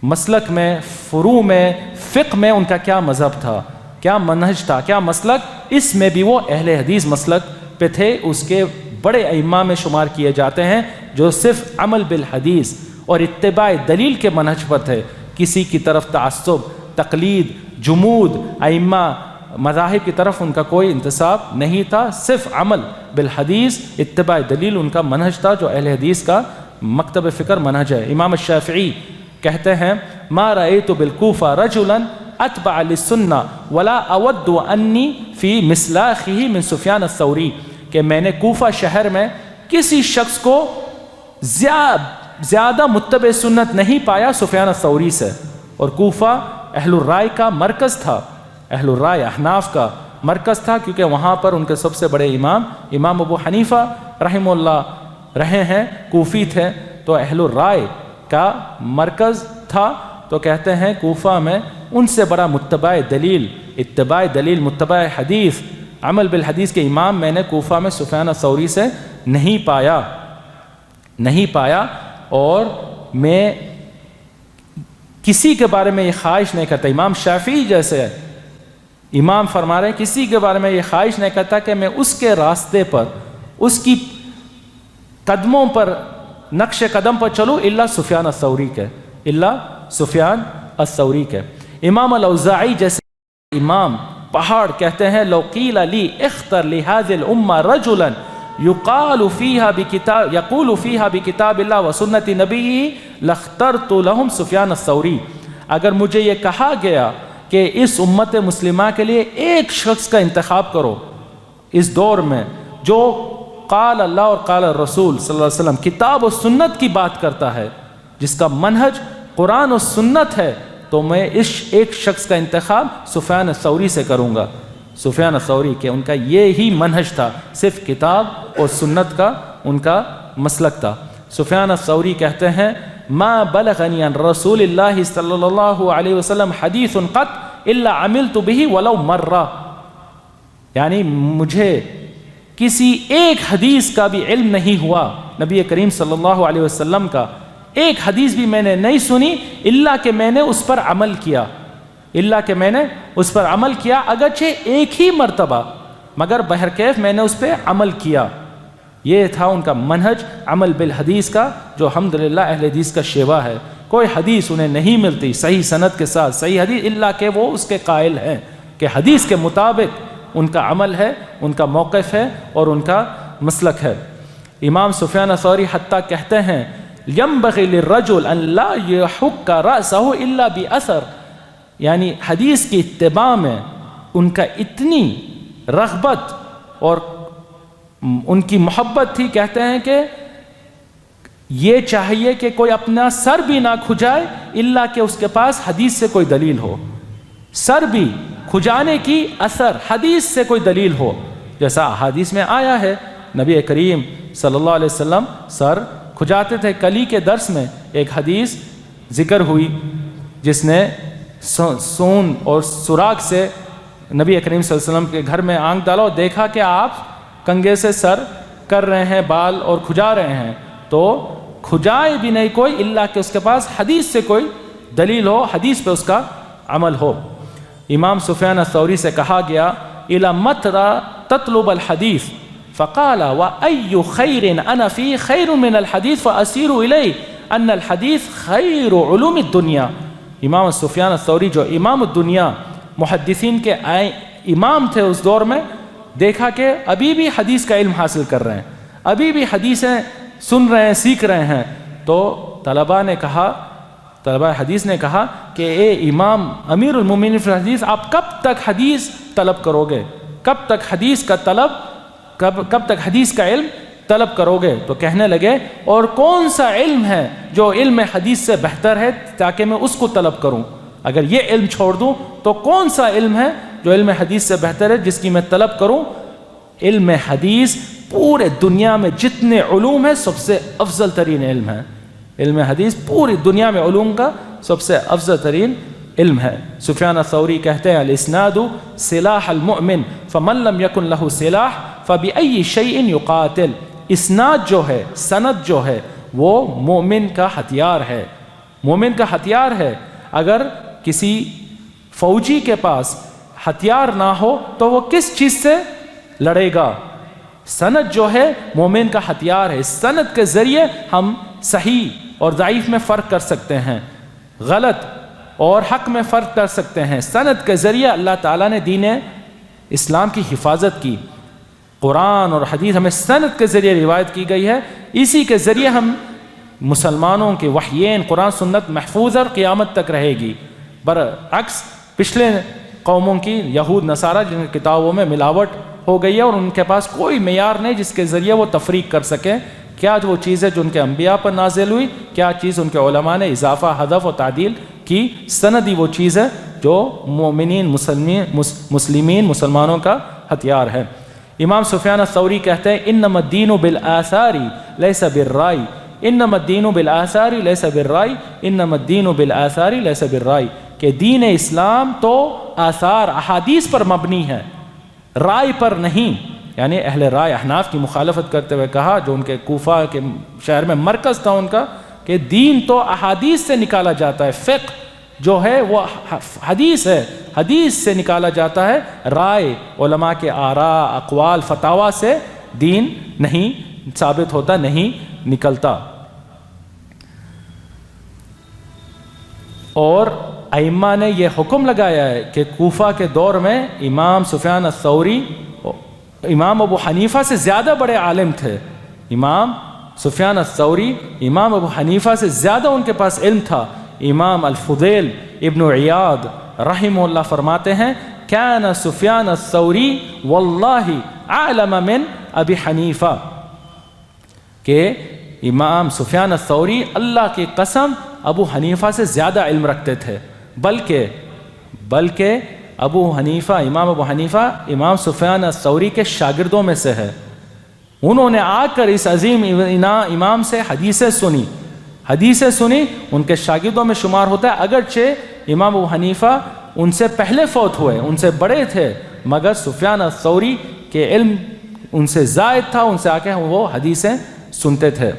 Speaker 1: مسلک میں، فروع میں، فقہ میں ان کا کیا مذہب تھا، کیا منہج تھا، کیا مسلک، اس میں بھی وہ اہل حدیث مسلک پہ تھے. اس کے بڑے ائمہ میں شمار کیے جاتے ہیں جو صرف عمل بالحدیث اور اتباع دلیل کے منہج پر تھے. کسی کی طرف تعصب، تقلید، جمود، ائمہ مذاہب کی طرف ان کا کوئی انتساب نہیں تھا، صرف عمل بالحدیث، اتباع دلیل ان کا منہج تھا، جو اہل حدیث کا مکتب فکر منہج ہے. امام الشافعی کہتے ہیں ما رأیت بالکوفہ رجلا اتبع للسنہ ولا اود انی فی مسلاخہ من سفیان الثوری، کہ میں نے کوفہ شہر میں کسی شخص کو زیادہ متبع سنت نہیں پایا سفیان الثوری سے. اور کوفہ اہل الرائے کا مرکز تھا، اہل الرائے احناف کا مرکز تھا، کیونکہ وہاں پر ان کے سب سے بڑے امام ابو حنیفہ رحمہ اللہ رہے ہیں، کوفی تھے، تو اہل الرائے کا مرکز تھا. تو کہتے ہیں کوفہ میں ان سے بڑا اتباع دلیل، متبع حدیث، عمل بالحدیث کے امام میں نے کوفہ میں سفیان الثوری سے نہیں پایا. اور میں کسی کے بارے میں یہ خواہش نہیں کرتا، امام شافعی جیسے امام فرما رہے ہیں، کسی کے بارے میں یہ خواہش نہیں کرتا کہ میں اس کے راستے پر، اس کی قدموں پر، نقش قدم پر چلوں، الا سفیان الثوری کے. امام الاوزاعی جیسے امام پہاڑ کہتے ہیں لو قیل لی اختر لهذه الامه رجلا یقول فیہا بکتاب اللہ وسنت نبیہ لاخترت لهم سفیان الثوری. اگر مجھے یہ کہا گیا کہ اس امت مسلمہ کے لیے ایک شخص کا انتخاب کرو اس دور میں جو قال اللہ اور قال الرسول صلی اللہ علیہ وسلم، کتاب و سنت کی بات کرتا ہے، جس کا منہج قرآن و سنت ہے، تو میں اس ایک شخص کا انتخاب سفیان الثوری سے کروں گا. سفیان الثوری کے ان کا یہی منہج تھا، صرف کتاب اور سنت کا ان کا مسلک تھا. سفیان الثوری کہتے ہیں ما بلغنی عن رسول اللہ صلی اللہ علیہ وسلم حدیث قط الا عملت به ولو مرہ، یعنی مجھے کسی ایک حدیث کا بھی علم نہیں ہوا نبی کریم صلی اللہ علیہ وسلم کا، ایک حدیث بھی میں نے نہیں سنی الا کہ میں نے اس پر عمل کیا، اگرچہ ایک ہی مرتبہ، مگر بہرکیف میں نے اس پہ عمل کیا. یہ تھا ان کا منہج عمل بالحدیث کا، جو الحمدللہ اہل حدیث کا شیوا ہے. کوئی حدیث انہیں نہیں ملتی صحیح سند کے ساتھ، صحیح حدیث، الا کہ وہ اس کے قائل ہیں کہ حدیث کے مطابق ان کا عمل ہے، ان کا موقف ہے اور ان کا مسلک ہے. امام سفیان الثوری حتیٰ کہتے ہیں ينبغي للرجل ان لا يحك رأسه الا بأثر، یعنی حدیث کی اتباع میں ان کا اتنی رغبت اور ان کی محبت تھی، کہتے ہیں کہ یہ چاہیے کہ کوئی اپنا سر بھی نہ کھجائے الا کہ اس کے پاس حدیث سے کوئی دلیل ہو. سر بھی کھجانے کی اثر حدیث سے کوئی دلیل ہو، جیسا حدیث میں آیا ہے نبی کریم صلی اللہ علیہ وسلم سر کھجاتے تھے. کلی کے درس میں ایک حدیث ذکر ہوئی جس نے سون اور سوراخ سے نبی کریم صلی اللہ علیہ وسلم کے گھر میں آنکھ ڈالا اور دیکھا کہ آپ کنگھے سے سر کر رہے ہیں، بال اور کھجا رہے ہیں، تو کھجائے بھی نہیں کوئی الا کہ اس کے پاس حدیث سے کوئی دلیل ہو، حدیث پہ اس کا عمل ہو۔ امام سفیان الثوری سے کہا گیا الی متى تطلب الحدیث فقال وأي خیر انا فی خیر من الحدیث فاسیر الی ان الحدیث خیر علوم الدنیا۔ امام سفیان الثوری جو امام الدنیا محدثین کے امام تھے اس دور میں، دیکھا کہ ابھی بھی حدیث کا علم حاصل کر رہے ہیں، ابھی بھی حدیثیں سن رہے ہیں، سیکھ رہے ہیں، تو طلباء حدیث نے کہا کہ اے امام امیر المومنین فی الحدیث، آپ کب تک حدیث طلب کرو گے؟ کب تک حدیث کا علم طلب کرو گے؟ تو کہنے لگے اور کون سا علم ہے جو علم حدیث سے بہتر ہے تاکہ میں اس کو طلب کروں؟ اگر یہ علم چھوڑ دوں تو کون سا علم ہے جو علم حدیث سے بہتر ہے جس کی میں طلب کروں؟ علم حدیث پورے دنیا میں جتنے علوم ہیں سب سے افضل ترین علم ہے۔ علم حدیث پوری دنیا میں علوم کا سب سے افضل ترین علم ہے۔ سفیان الثوری کہتے ہیں الاسناد سلاح المؤمن فمن لم یکن له سلاح فبأي شیء یقاتل۔ اسناد جو ہے، سند جو ہے، وہ مومن کا ہتھیار ہے، مومن کا ہتھیار ہے۔ اگر کسی فوجی کے پاس ہتھیار نہ ہو تو وہ کس چیز سے لڑے گا؟ سند جو ہے مومن کا ہتھیار ہے۔ سند کے ذریعے ہم صحیح اور ضعیف میں فرق کر سکتے ہیں، غلط اور حق میں فرق کر سکتے ہیں۔ سند کے ذریعے اللہ تعالیٰ نے دین اسلام کی حفاظت کی۔ قرآن اور حدیث ہمیں سند کے ذریعے روایت کی گئی ہے، اسی کے ذریعے ہم مسلمانوں کے وحیین قرآن سنت محفوظ اور قیامت تک رہے گی، برعکس پچھلے قوموں کی یہود نصارہ جن کی کتابوں میں ملاوٹ ہو گئی ہے اور ان کے پاس کوئی معیار نہیں جس کے ذریعے وہ تفریق کر سکیں کیا جو چیز ہے جو ان کے انبیاء پر نازل ہوئی، کیا چیز ان کے علماء نے اضافہ، حذف و تعدیل کی۔ سندی وہ چیز ہے جو مومنین مسلمین مسلمانوں کا ہتھیار ہے۔ امام سفیان الثوری کہتے ہیں انما الدین بالآثار لیس بالرائے، انما الدین بالآثار لیس بالرائے، انما الدین بالآثار لیس بالرائے، کہ دین اسلام تو آثار احادیث پر مبنی ہے، رائے پر نہیں۔ یعنی اہل رائے احناف کی مخالفت کرتے ہوئے کہا، جو ان کے کوفہ کے شہر میں مرکز تھا ان کا، کہ دین تو احادیث سے نکالا جاتا ہے، فقہ جو ہے وہ حدیث ہے، حدیث سے نکالا جاتا ہے، رائے علماء کے آراء، اقوال، فتاوی سے دین نہیں ثابت ہوتا، نہیں نکلتا۔ اور ائمہ نے یہ حکم لگایا ہے کہ کوفہ کے دور میں امام سفیان الثوری امام ابو حنیفہ سے زیادہ بڑے عالم تھے۔ امام سفیان الثوری امام ابو حنیفہ سے زیادہ ان کے پاس علم تھا۔ امام الفضیل ابن عیاض رحمہ اللہ فرماتے ہیں کان سفیان الثوری واللہ اعلم من ابی حنیفہ، کہ امام سفیان الثوری اللہ کی قسم ابو حنیفہ سے زیادہ علم رکھتے تھے، بلکہ ابو حنیفہ امام ابو حنیفہ امام سفیان الثوری کے شاگردوں میں سے ہے۔ انہوں نے آ کر اس عظیم امام سے حدیثیں سنی، ان کے شاگردوں میں شمار ہوتا ہے، اگرچہ امام ابو حنیفہ ان سے پہلے فوت ہوئے، ان سے بڑے تھے، مگر سفیان الثوری کے علم ان سے زائد تھا، ان سے آ کے وہ حدیثیں سنتے تھے۔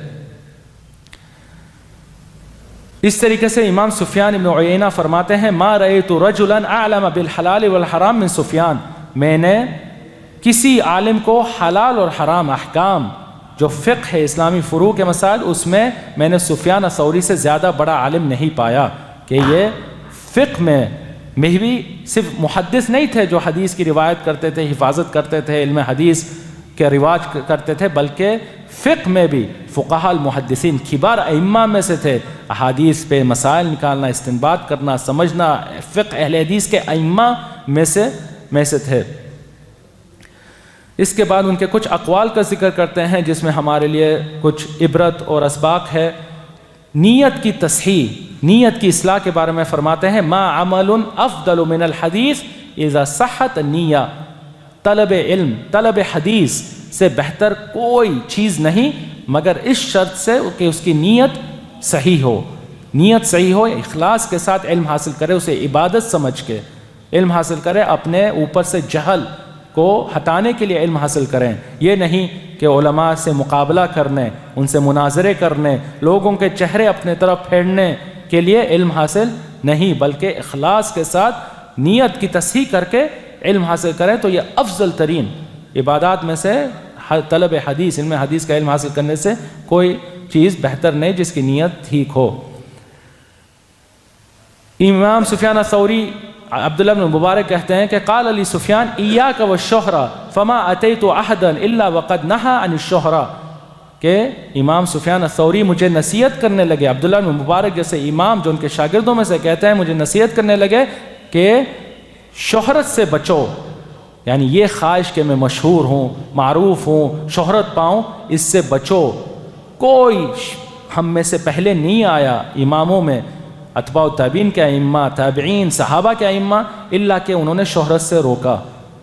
Speaker 1: اس طریقے سے امام سفیان ابن عیینہ فرماتے ہیں ما رأیت رجلا اعلم بالحلال والحرام من سفیان، میں نے کسی عالم کو حلال اور حرام احکام جو فقہ ہے، اسلامی فروع کے مسائل، اس میں نے سفیان الثوری سے زیادہ بڑا عالم نہیں پایا، کہ یہ فقہ میں بھی صرف محدث نہیں تھے جو حدیث کی روایت کرتے تھے، حفاظت کرتے تھے، علم حدیث کے رواج کرتے تھے، بلکہ فقہ میں بھی فقہاء المحدثین کبار ائمہ میں سے تھے، احادیث پہ مسائل نکالنا، استنباط کرنا، سمجھنا، فقہ اہل حدیث کے ائمہ میں سے تھے۔ اس کے بعد ان کے کچھ اقوال کا ذکر کرتے ہیں جس میں ہمارے لیے کچھ عبرت اور اسباق ہے۔ نیت کی تصحیح، نیت کی اصلاح کے بارے میں فرماتے ہیں ما عمل افضل من الحدیث اذا صحت النیہ، طلب علم، طلب حدیث سے بہتر کوئی چیز نہیں مگر اس شرط سے کہ اس کی نیت صحیح ہو، نیت صحیح ہو، اخلاص کے ساتھ علم حاصل کرے، اسے عبادت سمجھ کے علم حاصل کرے، اپنے اوپر سے جہل کو ہٹانے کے لیے علم حاصل کریں. یہ نہیں کہ علماء سے مقابلہ کرنے، ان سے مناظرے کرنے، لوگوں کے چہرے اپنے طرف پھیرنے کے لیے علم حاصل نہیں، بلکہ اخلاص کے ساتھ نیت کی تصحیح کر کے علم حاصل کریں. تو یہ افضل ترین عبادات میں سے طلب حدیث، علم حدیث کا علم حاصل کرنے سے کوئی چیز بہتر نہیں جس کی نیت ٹھیک ہو. امام سفیان الثوری عبداللہ بن مبارک کہتے ہیں کہ قال علی سفیان ایاک والشہرہ فما اتیت احدا الا وقد نہى عن الشہرہ، کہ امام سفیان الثوری مجھے نصیحت کرنے لگے، عبداللہ بن مبارک جیسے امام جو ان کے شاگردوں میں سے کہتے ہیں، مجھے نصیحت کرنے لگے کہ شہرت سے بچو، یعنی یہ خواہش کہ میں مشہور ہوں، معروف ہوں، شہرت پاؤں، اس سے بچو. کوئی ہم میں سے پہلے نہیں آیا اماموں میں، اتباع التابعین کے ائمہ، تابعین، صحابہ کے ائمہ، الا کہ انہوں نے شہرت سے روکا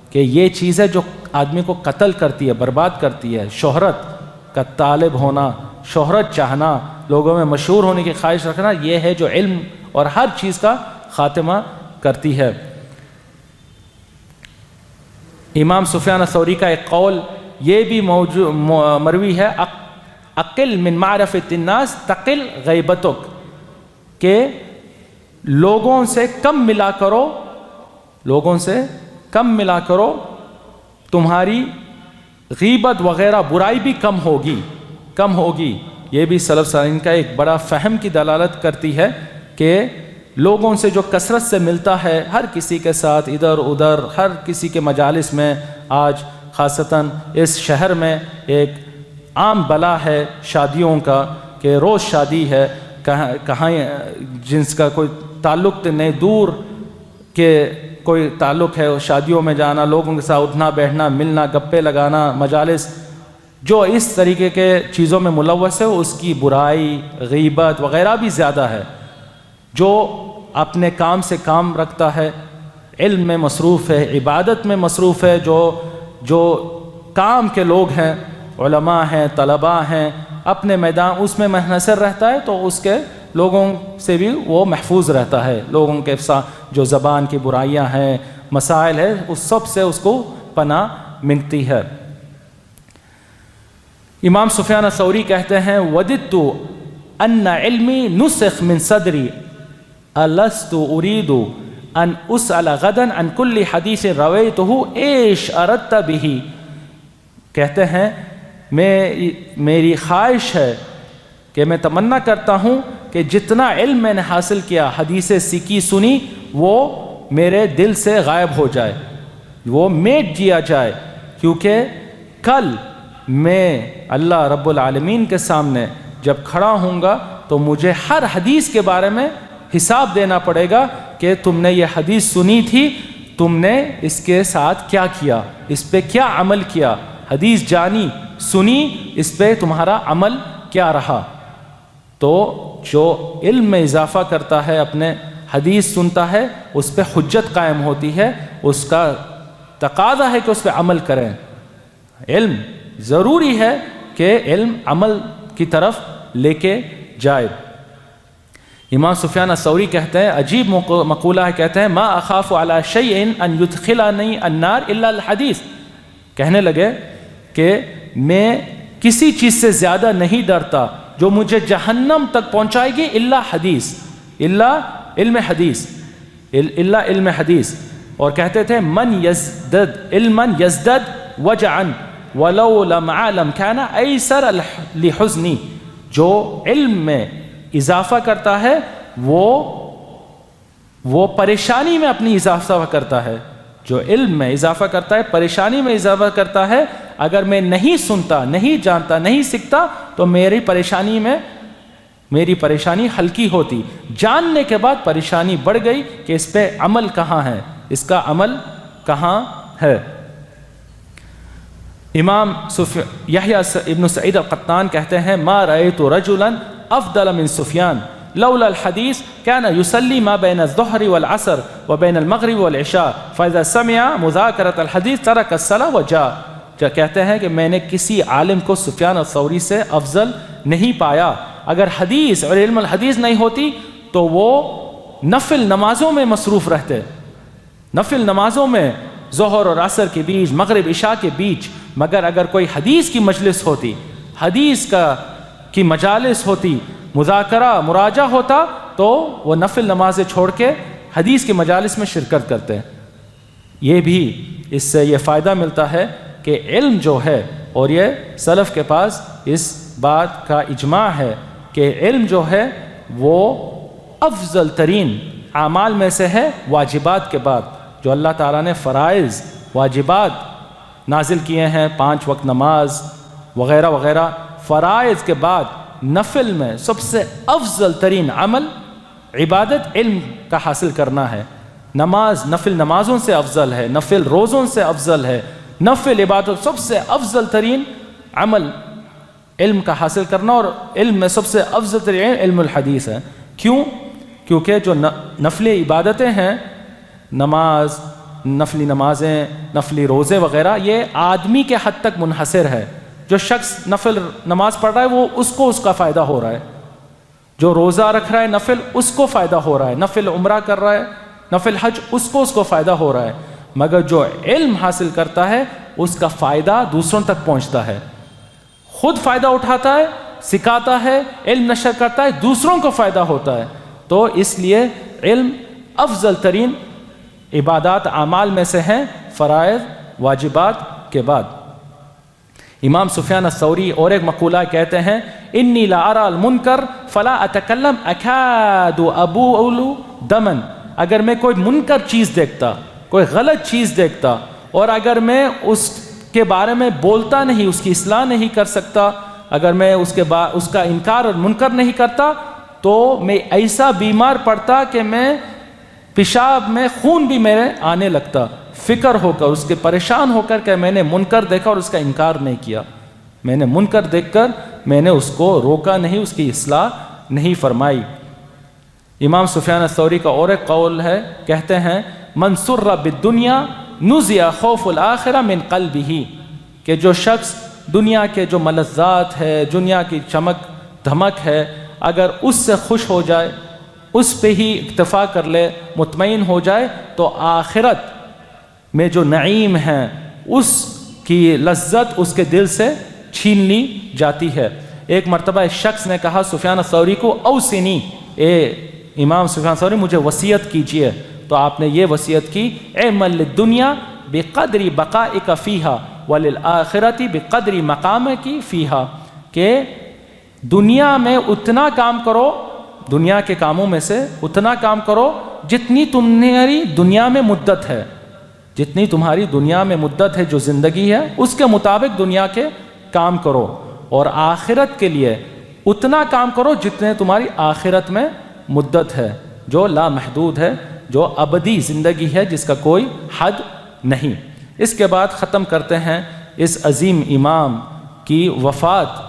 Speaker 1: کہ یہ چیز ہے جو آدمی کو قتل کرتی ہے، برباد کرتی ہے. شہرت کا طالب ہونا، شہرت چاہنا، لوگوں میں مشہور ہونے کی خواہش رکھنا، یہ ہے جو علم اور ہر چیز کا خاتمہ کرتی ہے. امام سفیان الثوری کا ایک قول یہ بھی مروی ہے، اقل من معرفت الناس تقل غیبتک، کہ لوگوں سے کم ملا کرو، لوگوں سے کم ملا کرو، تمہاری غیبت وغیرہ برائی بھی کم ہوگی. یہ بھی سلف صالحین کا ایک بڑا فہم کی دلالت کرتی ہے کہ لوگوں سے جو کثرت سے ملتا ہے، ہر کسی کے ساتھ ادھر ادھر، ہر کسی کے مجالس میں، آج خاصتاً اس شہر میں ایک عام بلا ہے شادیوں کا، کہ روز شادی ہے، کہاں جنس کا کوئی تعلق نہیں، دور کے کوئی تعلق ہے، شادیوں میں جانا، لوگوں کے ساتھ اٹھنا بیٹھنا، ملنا، گپے لگانا، مجالس جو اس طریقے کے چیزوں میں ملوث ہے، اس کی برائی، غیبت وغیرہ بھی زیادہ ہے. جو اپنے کام سے کام رکھتا ہے، علم میں مصروف ہے، عبادت میں مصروف ہے، جو کام کے لوگ ہیں، علماء ہیں، طلباء ہیں، اپنے میدان اس میں منحصر رہتا ہے، تو اس کے لوگوں سے بھی وہ محفوظ رہتا ہے. لوگوں کے جو زبان کی برائیاں ہیں، مسائل ہیں، اس سب سے اس کو پناہ ملتی ہے. امام سفیان الثوری کہتے ہیں وَدِدْتُ أَنَّ عِلْمِي نُسِخْ مِنْ صَدْرِي أَلَسْتُ أُرِيدُ أَنْ أُسْأَلَ غَدًا عَنْ كُلِّ حَدِيثٍ رَوَيْتُهُ إِيش أَرَدْتَ بِهِ. کہتے ہیں میری خواہش ہے کہ میں تمنا کرتا ہوں کہ جتنا علم میں نے حاصل کیا، حدیثیں سیکھی سنی، وہ میرے دل سے غائب ہو جائے، وہ میٹ دیا جائے، کیونکہ کل میں اللہ رب العالمین کے سامنے جب کھڑا ہوں گا تو مجھے ہر حدیث کے بارے میں حساب دینا پڑے گا کہ تم نے یہ حدیث سنی تھی، تم نے اس کے ساتھ کیا کیا، اس پہ کیا عمل کیا، حدیث جانی سنی، اس پہ تمہارا عمل کیا رہا. تو جو علم میں اضافہ کرتا ہے، اپنے حدیث سنتا ہے، اس پہ حجت قائم ہوتی ہے، اس کا تقاضا ہے کہ اس پہ عمل کریں. علم ضروری ہے کہ علم عمل کی طرف لے کے جائے. امام سفیان الثوری کہتے ہیں، عجیب مقولہ ہے، کہتے ہیں ما اخاف علی شیء ان یدخلنی النار الا الحدیث. کہنے لگے کہ میں کسی چیز سے زیادہ نہیں ڈرتا جو مجھے جہنم تک پہنچائے گی الا حدیث، الا علم حدیث، الا علم حدیث. اور کہتے تھے من یزدد علما یزدد وجعا ولو لم اعلم كان ایسر لحزنی. جو علم میں اضافہ کرتا ہے وہ پریشانی میں اپنی اضافہ کرتا ہے. جو علم میں اضافہ کرتا ہے پریشانی میں اضافہ کرتا ہے. اگر میں نہیں سنتا، نہیں جانتا، نہیں سیکھتا تو میری پریشانی ہلکی ہوتی. جاننے کے بعد پریشانی بڑھ گئی کہ اس پہ عمل کہاں ہے، اس کا عمل کہاں ہے. امام یحییٰ ابن سعید القطان کہتے ہیں ما رأیت رجلا افضل من سفیان لولا الحدیث كان يصلي ما بين الظهر والعصر وبين المغرب والعشاء فاذا سمع مذاکرة الحدیث ترك الصلاة وجاء. کہتے ہیں کہ میں نے کسی عالم کو سفیان الثوری سے افضل نہیں پایا اگر حدیث اور علم الحدیث نہیں ہوتی تو وہ نفل نمازوں میں مصروف رہتے، نفل نمازوں میں ظہر اور عصر کے بیچ، مغرب عشاء کے بیچ. مگر اگر کوئی حدیث کی مجلس ہوتی، حدیث کی مجالس ہوتی، مذاکرہ مراجعہ ہوتا، تو وہ نفل نمازیں چھوڑ کے حدیث کی مجالس میں شرکت کرتے. یہ بھی اس سے یہ فائدہ ملتا ہے کہ علم جو ہے، اور یہ سلف کے پاس اس بات کا اجماع ہے کہ علم جو ہے وہ افضل ترین اعمال میں سے ہے واجبات کے بعد. جو اللہ تعالیٰ نے فرائض واجبات نازل کیے ہیں، 5 وقت نماز وغیرہ وغیرہ، فرائض کے بعد نفل میں سب سے افضل ترین عمل عبادت علم کا حاصل کرنا ہے. نماز نفل نمازوں سے افضل ہے، نفل روزوں سے افضل ہے، نفل عبادت سب سے افضل ترین عمل علم کا حاصل کرنا، اور علم میں سب سے افضل ترین علم الحدیث ہے. کیوں؟ کیونکہ جو نفلی عبادتیں ہیں، نماز، نفلی نمازیں، نفلی روزے وغیرہ، یہ آدمی کے حد تک منحصر ہے. جو شخص نفل نماز پڑھ رہا ہے وہ اس کو اس کا فائدہ ہو رہا ہے، جو روزہ رکھ رہا ہے نفل اس کو فائدہ ہو رہا ہے، نفل عمرہ کر رہا ہے، نفل حج اس کو فائدہ ہو رہا ہے. مگر جو علم حاصل کرتا ہے اس کا فائدہ دوسروں تک پہنچتا ہے، خود فائدہ اٹھاتا ہے، سکھاتا ہے، علم نشر کرتا ہے، دوسروں کو فائدہ ہوتا ہے. تو اس لیے علم افضل ترین عبادات اعمال میں سے ہیں فرائض واجبات کے بعد. امام سفیان الثوری اور ایک مقولہ کہتے ہیں، انی لا ارى المنکر فلا اتکلم اکاد ابول دما. اگر میں کوئی منکر چیز دیکھتا، کوئی غلط چیز دیکھتا، اور اگر میں اس کے بارے میں بولتا نہیں، اس کی اصلاح نہیں کر سکتا، اگر میں اس کا انکار اور منکر نہیں کرتا، تو میں ایسا بیمار پڑتا کہ میں پیشاب میں خون بھی میرے آنے لگتا، فکر ہو کر، اس کے پریشان ہو کر کہ میں نے منکر دیکھا اور اس کا انکار نہیں کیا، میں نے منکر دیکھ کر میں نے اس کو روکا نہیں، اس کی اصلاح نہیں فرمائی. امام سفیان الثوری کا اور ایک قول ہے، کہتے ہیں، من سر بالدنیا نزع خوف الآخرہ من قلبہ، کہ جو شخص دنیا کے جو ملذات ہے، دنیا کی چمک دھمک ہے، اگر اس سے خوش ہو جائے، اس پہ ہی اکتفا کر لے، مطمئن ہو جائے، تو آخرت میں جو نعیم ہیں اس کی لذت اس کے دل سے چھین لی جاتی ہے. ایک مرتبہ ایک شخص نے کہا سفیان الثوری کو، اوصنی، اے امام سفیان الثوری مجھے وصیت کیجئے. تو آپ نے یہ وصیت کی، اعمل للدنیا بقدر بقائک فیہا وللآخرۃ بقدر مقامک فیہا، کہ دنیا میں اتنا کام کرو، دنیا کے کاموں میں سے اتنا کام کرو جتنی تمہاری دنیا میں مدت ہے، جتنی تمہاری دنیا میں مدت ہے، جو زندگی ہے اس کے مطابق دنیا کے کام کرو، اور آخرت کے لیے اتنا کام کرو جتنے تمہاری آخرت میں مدت ہے، جو لامحدود ہے، جو ابدی زندگی ہے، جس کا کوئی حد نہیں. اس کے بعد ختم کرتے ہیں اس عظیم امام کی وفات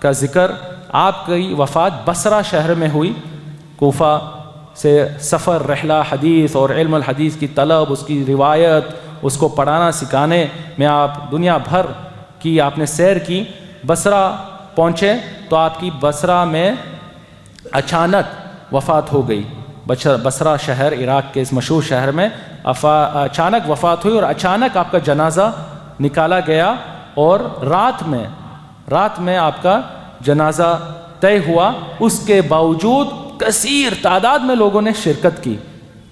Speaker 1: کا ذکر. آپ کی وفات بصرہ شہر میں ہوئی. کوفہ سے سفر، رحلہ حدیث اور علم الحدیث کی طلب، اس کی روایت، اس کو پڑھانا سکھانے میں آپ دنیا بھر کی آپ نے سیر کی. بصرہ پہنچے تو آپ کی بصرہ میں اچانک وفات ہو گئی. بصرہ شہر، عراق کے اس مشہور شہر میں اچانک وفات ہوئی، اور اچانک آپ کا جنازہ نکالا گیا، اور رات میں آپ کا جنازہ طے ہوا. اس کے باوجود کثیر تعداد میں لوگوں نے شرکت کی.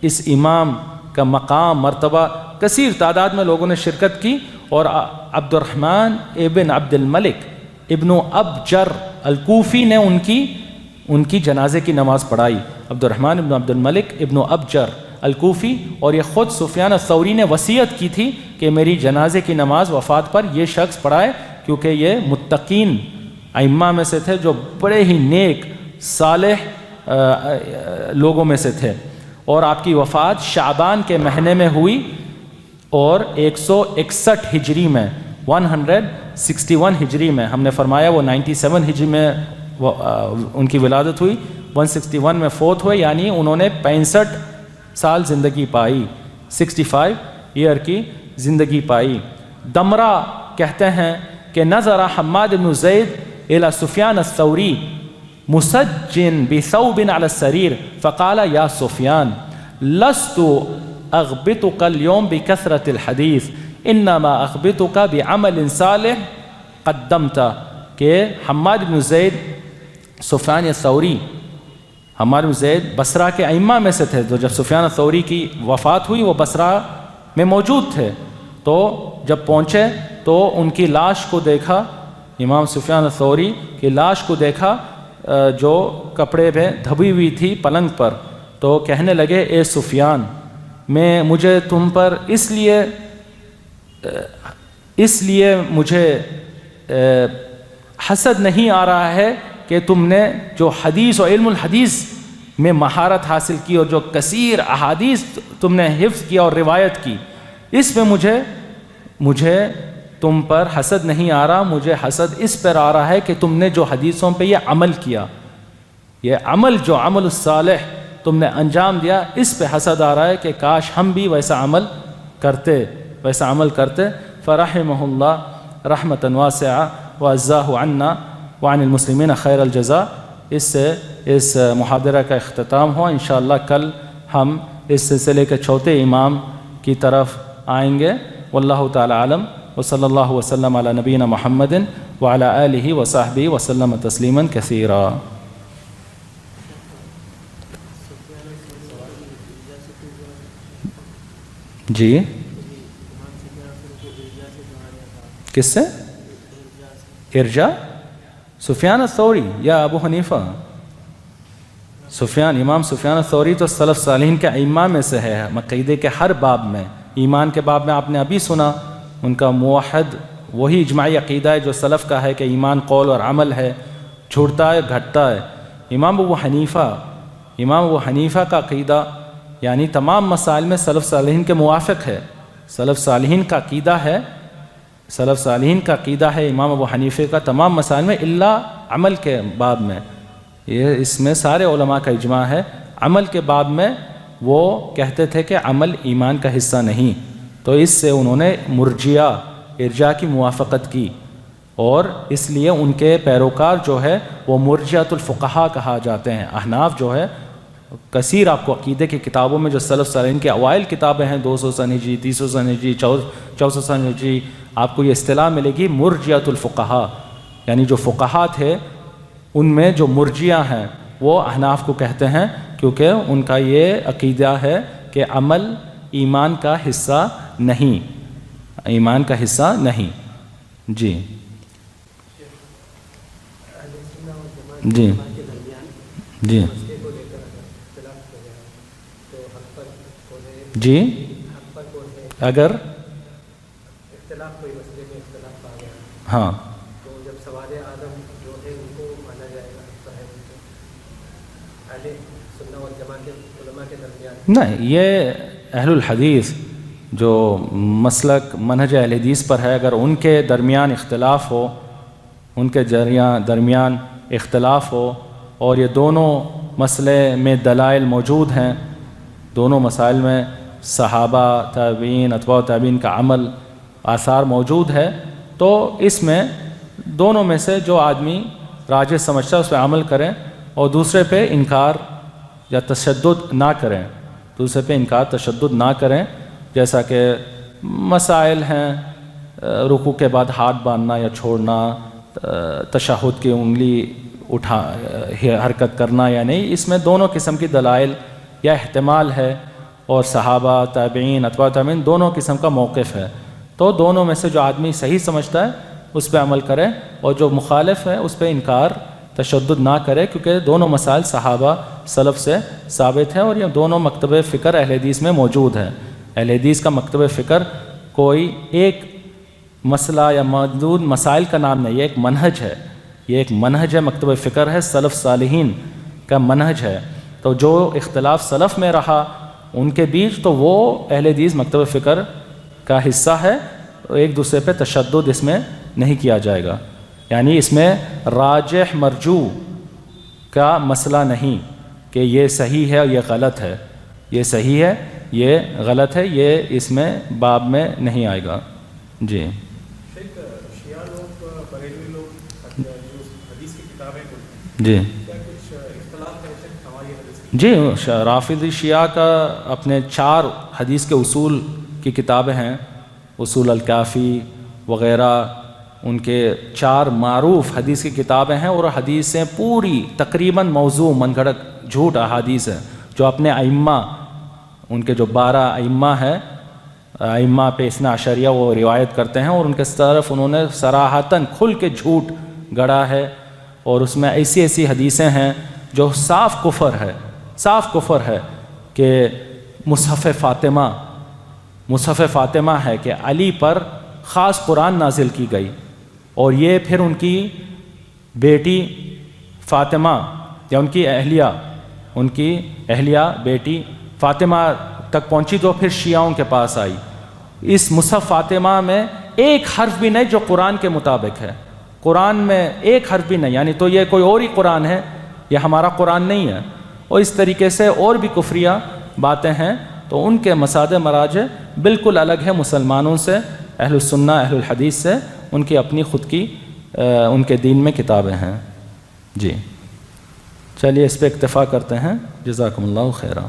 Speaker 1: اس امام کا مقام، مرتبہ، کثیر تعداد میں لوگوں نے شرکت کی. اور عبد الرحمن ابن عبد الملک ابن ابجر الکوفی نے ان کی جنازے کی نماز پڑھائی. عبد الرحمن ابن عبد الملک ابن ابجر الکوفی، اور یہ خود سفیان الثوری نے وصیت کی تھی کہ میری جنازے کی نماز وفات پر یہ شخص پڑھائے، کیونکہ یہ متقین ائمہ میں سے تھے، جو بڑے ہی نیک صالح لوگوں میں سے تھے. اور آپ کی وفات شعبان کے مہینے میں ہوئی، اور 161 ہجری میں، 161 ہجری میں، ہم نے فرمایا وہ 97 ہجری میں ان کی ولادت ہوئی، 161 میں فوت ہوئے، یعنی انہوں نے 65 سال زندگی پائی، 65 ایئر کی زندگی پائی. دمرہ کہتے ہیں کہ نظر حماد بن زید الی سفیان الثوری مسجن بثوب على السرير فقال يا سفيان لست أغبطك اليوم بكثرة الحديث انما اغبطك بعمل صالح قدمته. کہ حماد بن زید سفیان الثوری، حماد بن زید بصرہ کے ائمہ میں سے تھے، تو جب سفیان الثوری کی وفات ہوئی وہ بصرہ میں موجود تھے، تو جب پہنچے تو ان کی لاش کو دیکھا، امام سفیان الثوری کی لاش کو دیکھا جو کپڑے پہ دھبی ہوئی تھی پلنگ پر، تو کہنے لگے اے سفیان، مجھے تم پر اس لیے مجھے حسد نہیں آ رہا ہے کہ تم نے جو حدیث و علم الحدیث میں مہارت حاصل کی اور جو کثیر احادیث تم نے حفظ کیا اور روایت کی، اس میں مجھے تم پر حسد نہیں آ رہا، مجھے حسد اس پر آ رہا ہے کہ تم نے جو حدیثوں پہ یہ عمل کیا، یہ عمل جو عمل الصالح تم نے انجام دیا، اس پہ حسد آ رہا ہے کہ کاش ہم بھی ویسا عمل کرتے. فرحمہ اللہ رحمتا واسعہ وعزاہ عنا وعن المسلمین خیر الجزاء. اس سے اس محاضرہ کا اختتام ہوا. انشاءاللہ کل ہم اس سلسلے کے چوتھے امام کی طرف آئیں گے. واللہ تعالی عالم، وصلی اللہ وسلم علی نبینا محمد وعلی آلہ وصحبہ وسلم تسلیما کثیرا. جی کس سے؟ ارجا سفیان الثوری یا ابو حنیفہ؟ امام سفیان الثوری تو سلف صالحین کے ائمہ میں سے ہے. عقیدے کے ہر باب میں، ایمان کے باب میں آپ نے ابھی سنا، ان کا موحد وہی اجماعی عقیدہ ہے جو سلف کا ہے کہ ایمان قول اور عمل ہے، چھوٹتا ہے گھٹتا ہے. امام ابو حنیفہ کا عقیدہ یعنی تمام مسائل میں سلف صالحین کے موافق ہے. سلف صالحین کا عقیدہ ہے امام ابو حنیفے کا تمام مسائل میں، الا عمل کے باب میں. یہ اس میں سارے علماء کا اجماع ہے. عمل کے باب میں وہ کہتے تھے کہ عمل ایمان کا حصہ نہیں، تو اس سے انہوں نے ارجاء کی موافقت کی، اور اس لیے ان کے پیروکار جو ہے وہ مرجعۃ الفقہاء کہا جاتے ہیں. احناف جو ہے کثیر آپ کو عقیدے کی کتابوں میں جو سلف صالحین کے اوائل کتابیں ہیں 200 سن ہجری 300 سن ہجری 400 سن ہجری، آپ کو یہ اصطلاح ملے گی مرجعۃ الفقہاء، یعنی جو فقہاء تھے ان میں جو مرجیہ ہیں وہ احناف کو کہتے ہیں، کیونکہ ان کا یہ عقیدہ ہے کہ عمل ایمان کا حصہ نہیں. جی جی اگر
Speaker 2: اختلاف کوئی مسئلے میں اختلاف آ گیا،
Speaker 1: ہاں،
Speaker 2: تو جب سوال اعظم جو ہے ان کو مانا جائے گا صاحب اہل سنت والجماعت کے علماء کے درمیان؟
Speaker 1: نہیں، یہ اہل الحدیث جو مسلک منہج اہل حدیث پر ہے، اگر ان کے درمیان اختلاف ہو، اور یہ دونوں مسئلے میں دلائل موجود ہیں، دونوں مسائل میں صحابہ، تابعین، اتباع تابعین کا عمل آثار موجود ہے، تو اس میں دونوں میں سے جو آدمی راجح سمجھتا ہے اس پہ عمل کریں، اور دوسرے پہ انکار یا تشدد نہ کریں. جیسا کہ مسائل ہیں رکوع کے بعد ہاتھ باندھنا یا چھوڑنا، تشہد کی انگلی حرکت کرنا یا نہیں، اس میں دونوں قسم کی دلائل یا احتمال ہے، اور صحابہ، تابعین، اتباع تابعین دونوں قسم کا موقف ہے. تو دونوں میں سے جو آدمی صحیح سمجھتا ہے اس پہ عمل کرے، اور جو مخالف ہے اس پہ انکار تشدد نہ کرے، کیونکہ دونوں مسائل صحابہ سلف سے ثابت ہیں، اور یہ دونوں مکتب فکر اہل حدیث میں موجود ہیں. اہل حدیث کا مکتب فکر کوئی ایک مسئلہ یا محدود مسائل کا نام نہیں، یہ ایک منہج ہے، مکتب فکر ہے، سلف صالحین کا منہج ہے. تو جو اختلاف سلف میں رہا ان کے بیچ، تو وہ اہل حدیث مکتب فکر کا حصہ ہے. ایک دوسرے پہ تشدد اس میں نہیں کیا جائے گا، یعنی اس میں راجح مرجوح کا مسئلہ نہیں کہ یہ صحیح ہے اور یہ غلط ہے، یہ صحیح ہے یہ غلط ہے، یہ اس میں باب میں نہیں آئے گا. جی
Speaker 2: شیعہ لوگ، بریلوی لوگ جو حدیث کی کتابیں
Speaker 1: جی
Speaker 2: کیا
Speaker 1: جی رافضی شیعہ کا اپنے 4 حدیث کے اصول کی کتابیں ہیں، اصول الکافی وغیرہ، ان کے 4 معروف حدیث کی کتابیں ہیں، اور حدیثیں پوری تقریباً موضوع من گھڑت جھوٹ احادیث ہیں، جو اپنے ائمہ، ان کے جو 12 ائمہ ہیں، ائمہ پہ اثنا عشریہ، وہ روایت کرتے ہیں، اور ان کے طرف انہوں نے صراحتاً کھل کے جھوٹ گڑا ہے، اور اس میں ایسی ایسی حدیثیں ہیں جو صاف کفر ہے کہ مصحف فاطمہ ہے کہ علی پر خاص قرآن نازل کی گئی، اور یہ پھر ان کی بیٹی فاطمہ یا ان کی اہلیہ بیٹی فاطمہ تک پہنچی، تو پھر شیعوں کے پاس آئی۔ اس مصحف فاطمہ میں ایک حرف بھی نہیں جو قرآن کے مطابق ہے، قرآن میں ایک حرف بھی نہیں، یعنی تو یہ کوئی اور ہی قرآن ہے، یہ ہمارا قرآن نہیں ہے۔ اور اس طریقے سے اور بھی کفریہ باتیں ہیں، تو ان کے مساد مراجع بالکل الگ ہے مسلمانوں سے، اہل السنہ اہل الحدیث سے، ان کی اپنی خود کی ان کے دین میں کتابیں ہیں۔ جی چلیے اس پہ اکتفا کرتے ہیں، جزاکم اللہ خیرہ۔